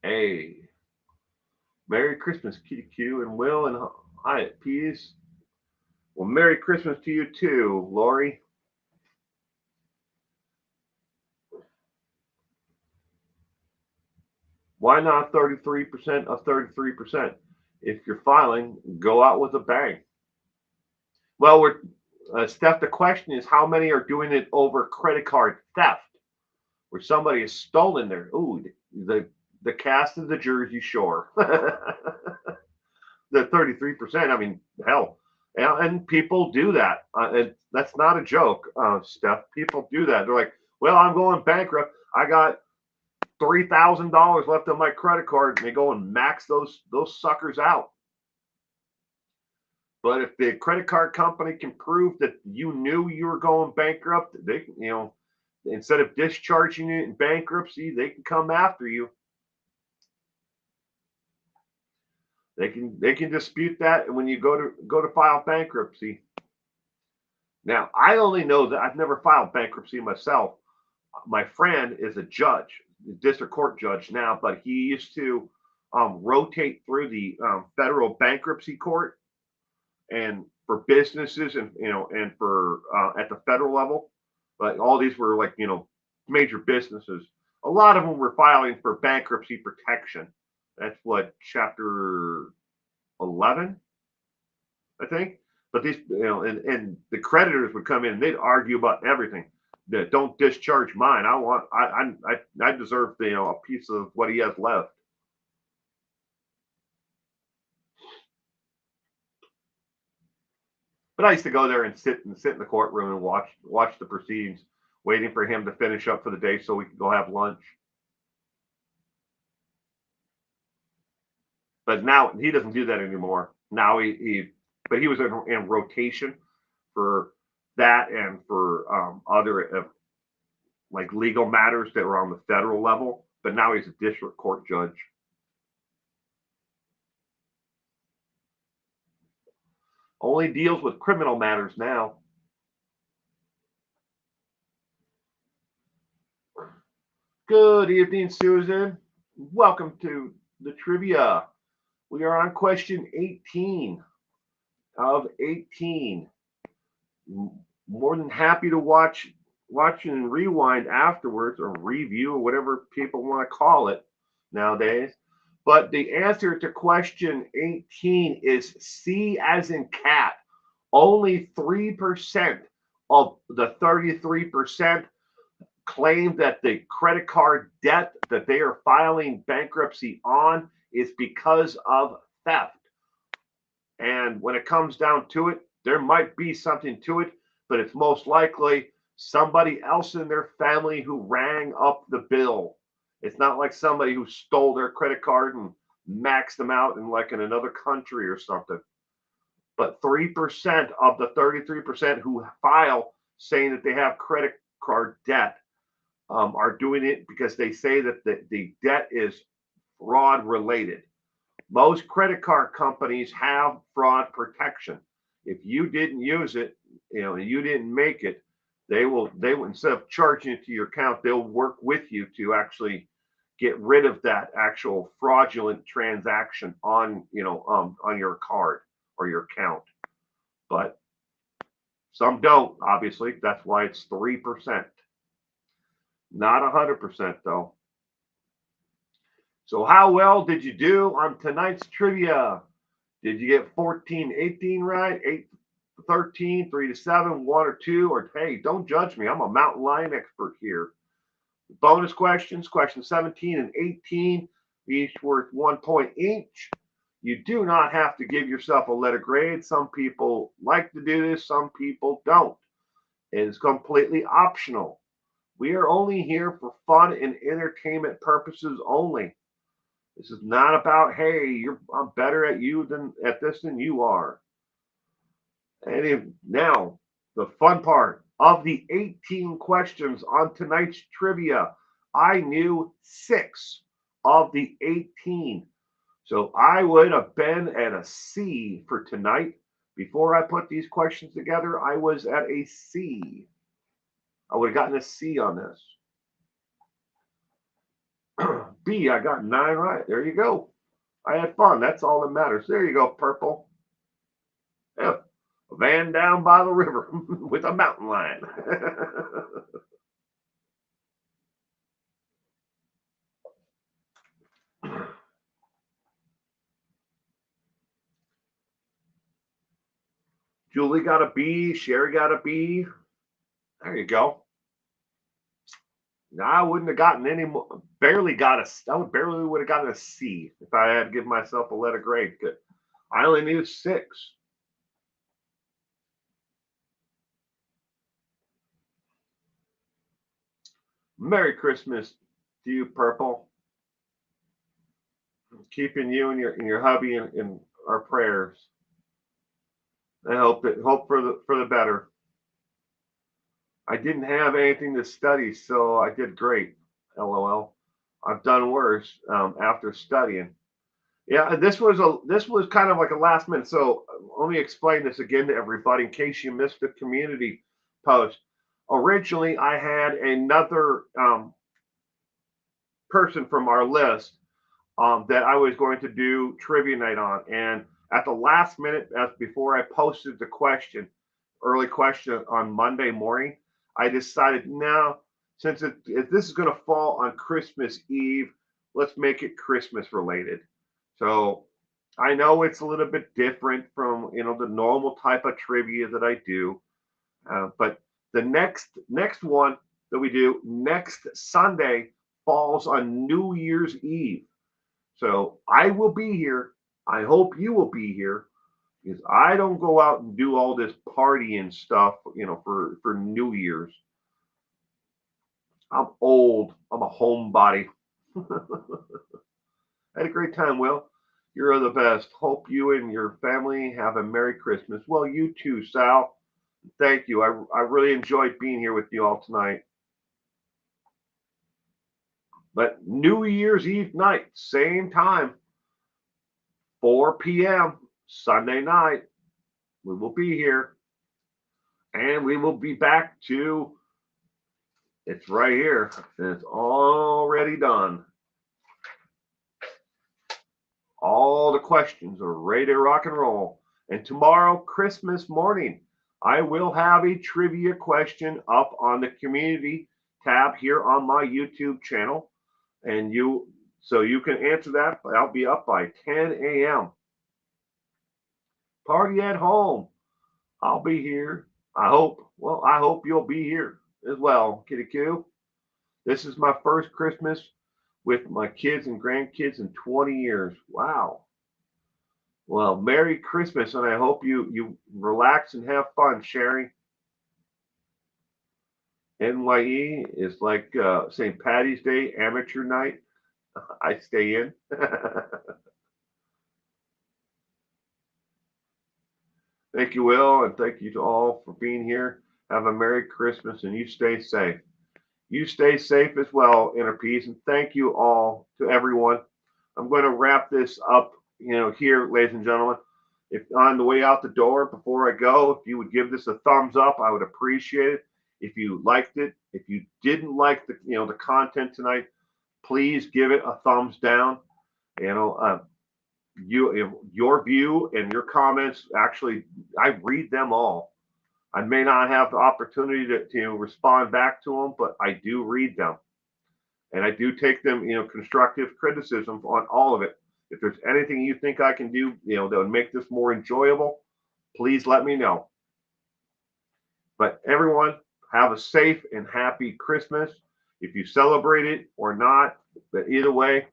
A. Merry Christmas, Kitty Q and Will and Hyatt. Peace. Well, Merry Christmas to you too, Lori. Why not 33% of 33%? If you're filing, go out with a bang. Well, Steph, the question is how many are doing it over credit card theft, where somebody has stolen their, the cast of the Jersey Shore. The 33%, I mean, hell. And people do that. That's not a joke, Steph. People do that. They're like, well, I'm going bankrupt. I got $3,000 left on my credit card, and they go and max those suckers out. But if the credit card company can prove that you knew you were going bankrupt, they, instead of discharging it in bankruptcy, they can come after you. They can dispute that when you go to file bankruptcy. Now, I only know that I've never filed bankruptcy myself. My friend is a judge, district court judge now, but he used to rotate through the federal bankruptcy court and for businesses and for at the federal level. But all these were like major businesses. A lot of them were filing for bankruptcy protection. That's what chapter 11, I think. But these, and the creditors would come in, and they'd argue about everything. That don't discharge mine. I deserve a piece of what he has left. But I used to go there and sit in the courtroom and watch the proceedings, waiting for him to finish up for the day so we could go have lunch. But now he doesn't do that anymore. Now but he was in rotation for that and for other like legal matters that were on the federal level. But now he's a district court judge. Only deals with criminal matters now. Good evening, Susan. Welcome to the trivia. We are on question 18 of 18. More than happy to watch and rewind afterwards, or review, or whatever people want to call it nowadays. But the answer to question 18 is C as in cat. Only 3% of the 33% claim that the credit card debt that they are filing bankruptcy on is because of theft. And when it comes down to it, there might be something to it, but it's most likely somebody else in their family who rang up the bill. It's not like somebody who stole their credit card and maxed them out in another country or something. But 3% of the 33% who file saying that they have credit card debt are doing it because they say that the debt is fraud related. Most credit card companies have fraud protection. If you didn't use it, and you didn't make it, they will instead of charging it to your account, they'll work with you to actually get rid of that actual fraudulent transaction on your card or your account. But some don't, obviously. That's why it's 3%. Not 100% though. So how well did you do on tonight's trivia? Did you get 14, 18 right? 8, 13, 3 to 7, 1 or 2? Or hey, don't judge me. I'm a mountain lion expert here. Bonus questions, questions 17 and 18, each worth 1 point each. You do not have to give yourself a letter grade. Some people like to do this, some people don't. It is completely optional. We are only here for fun and entertainment purposes only. This is not about, hey, I'm better at this than you are. And now, the fun part. Of the 18 questions on tonight's trivia, I knew 6 of the 18. So I would have been at a C for tonight. Before I put these questions together, I was at a C. I would have gotten a C on this. B, I got 9 right. There you go. I had fun. That's all that matters. There you go, purple. Yeah. A van down by the river with a mountain lion. Julie got a B. Sherry got a B. There you go. Now I wouldn't have gotten any more. I barely would have gotten a C if I had to give myself a letter grade. I only needed 6. Merry Christmas to you, Purple. Keeping you and your hubby in our prayers. I hope for the better. I didn't have anything to study, so I did great. LOL. I've done worse after studying. Yeah, this was kind of like a last minute. So let me explain this again to everybody in case you missed the community post. Originally, I had another person from our list that I was going to do trivia night on, and at the last minute, as before I posted the early question on Monday morning, I decided now, since if this is going to fall on Christmas Eve, let's make it Christmas related. So I know it's a little bit different from the normal type of trivia that I do, but the next one that we do next Sunday falls on New Year's Eve. So I will be here. I hope you will be here because I don't go out and do all this partying stuff, for New Year's. I'm old. I'm a homebody. Had a great time, Will. You're the best. Hope you and your family have a Merry Christmas. Well, you too, Sal. Thank you. I really enjoyed being here with you all tonight. But New Year's Eve night, same time, 4 p.m. Sunday night, we will be here. And we will be back to, it's right here. It's already done. All the questions are ready to rock and roll. And tomorrow, Christmas morning, I will have a trivia question up on the community tab here on my YouTube channel. And so you can answer that. I'll be up by 10 a.m. Party at home. I'll be here. I hope you'll be here as well, Kitty Coo. This is my first Christmas with my kids and grandkids in 20 years. Wow. Well, Merry Christmas, and I hope you relax and have fun, Sherry. NYE is like St. Patty's Day amateur night. I stay in. Thank you, Will, and thank you to all for being here. Have a Merry Christmas, and you stay safe. You stay safe as well, Inner Peace, and thank you all to everyone. I'm going to wrap this up, here, ladies and gentlemen. If on the way out the door before I go, if you would give this a thumbs up, I would appreciate it. If you liked it, if you didn't like the content tonight, please give it a thumbs down. You know, your view and your comments, actually, I read them all. I may not have the opportunity to respond back to them, but I do read them, and I do take them, constructive criticism on all of it. If there's anything you think I can do, that would make this more enjoyable, please let me know. But everyone, have a safe and happy Christmas. If you celebrate it or not, but either way,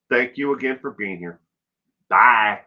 thank you again for being here. Bye.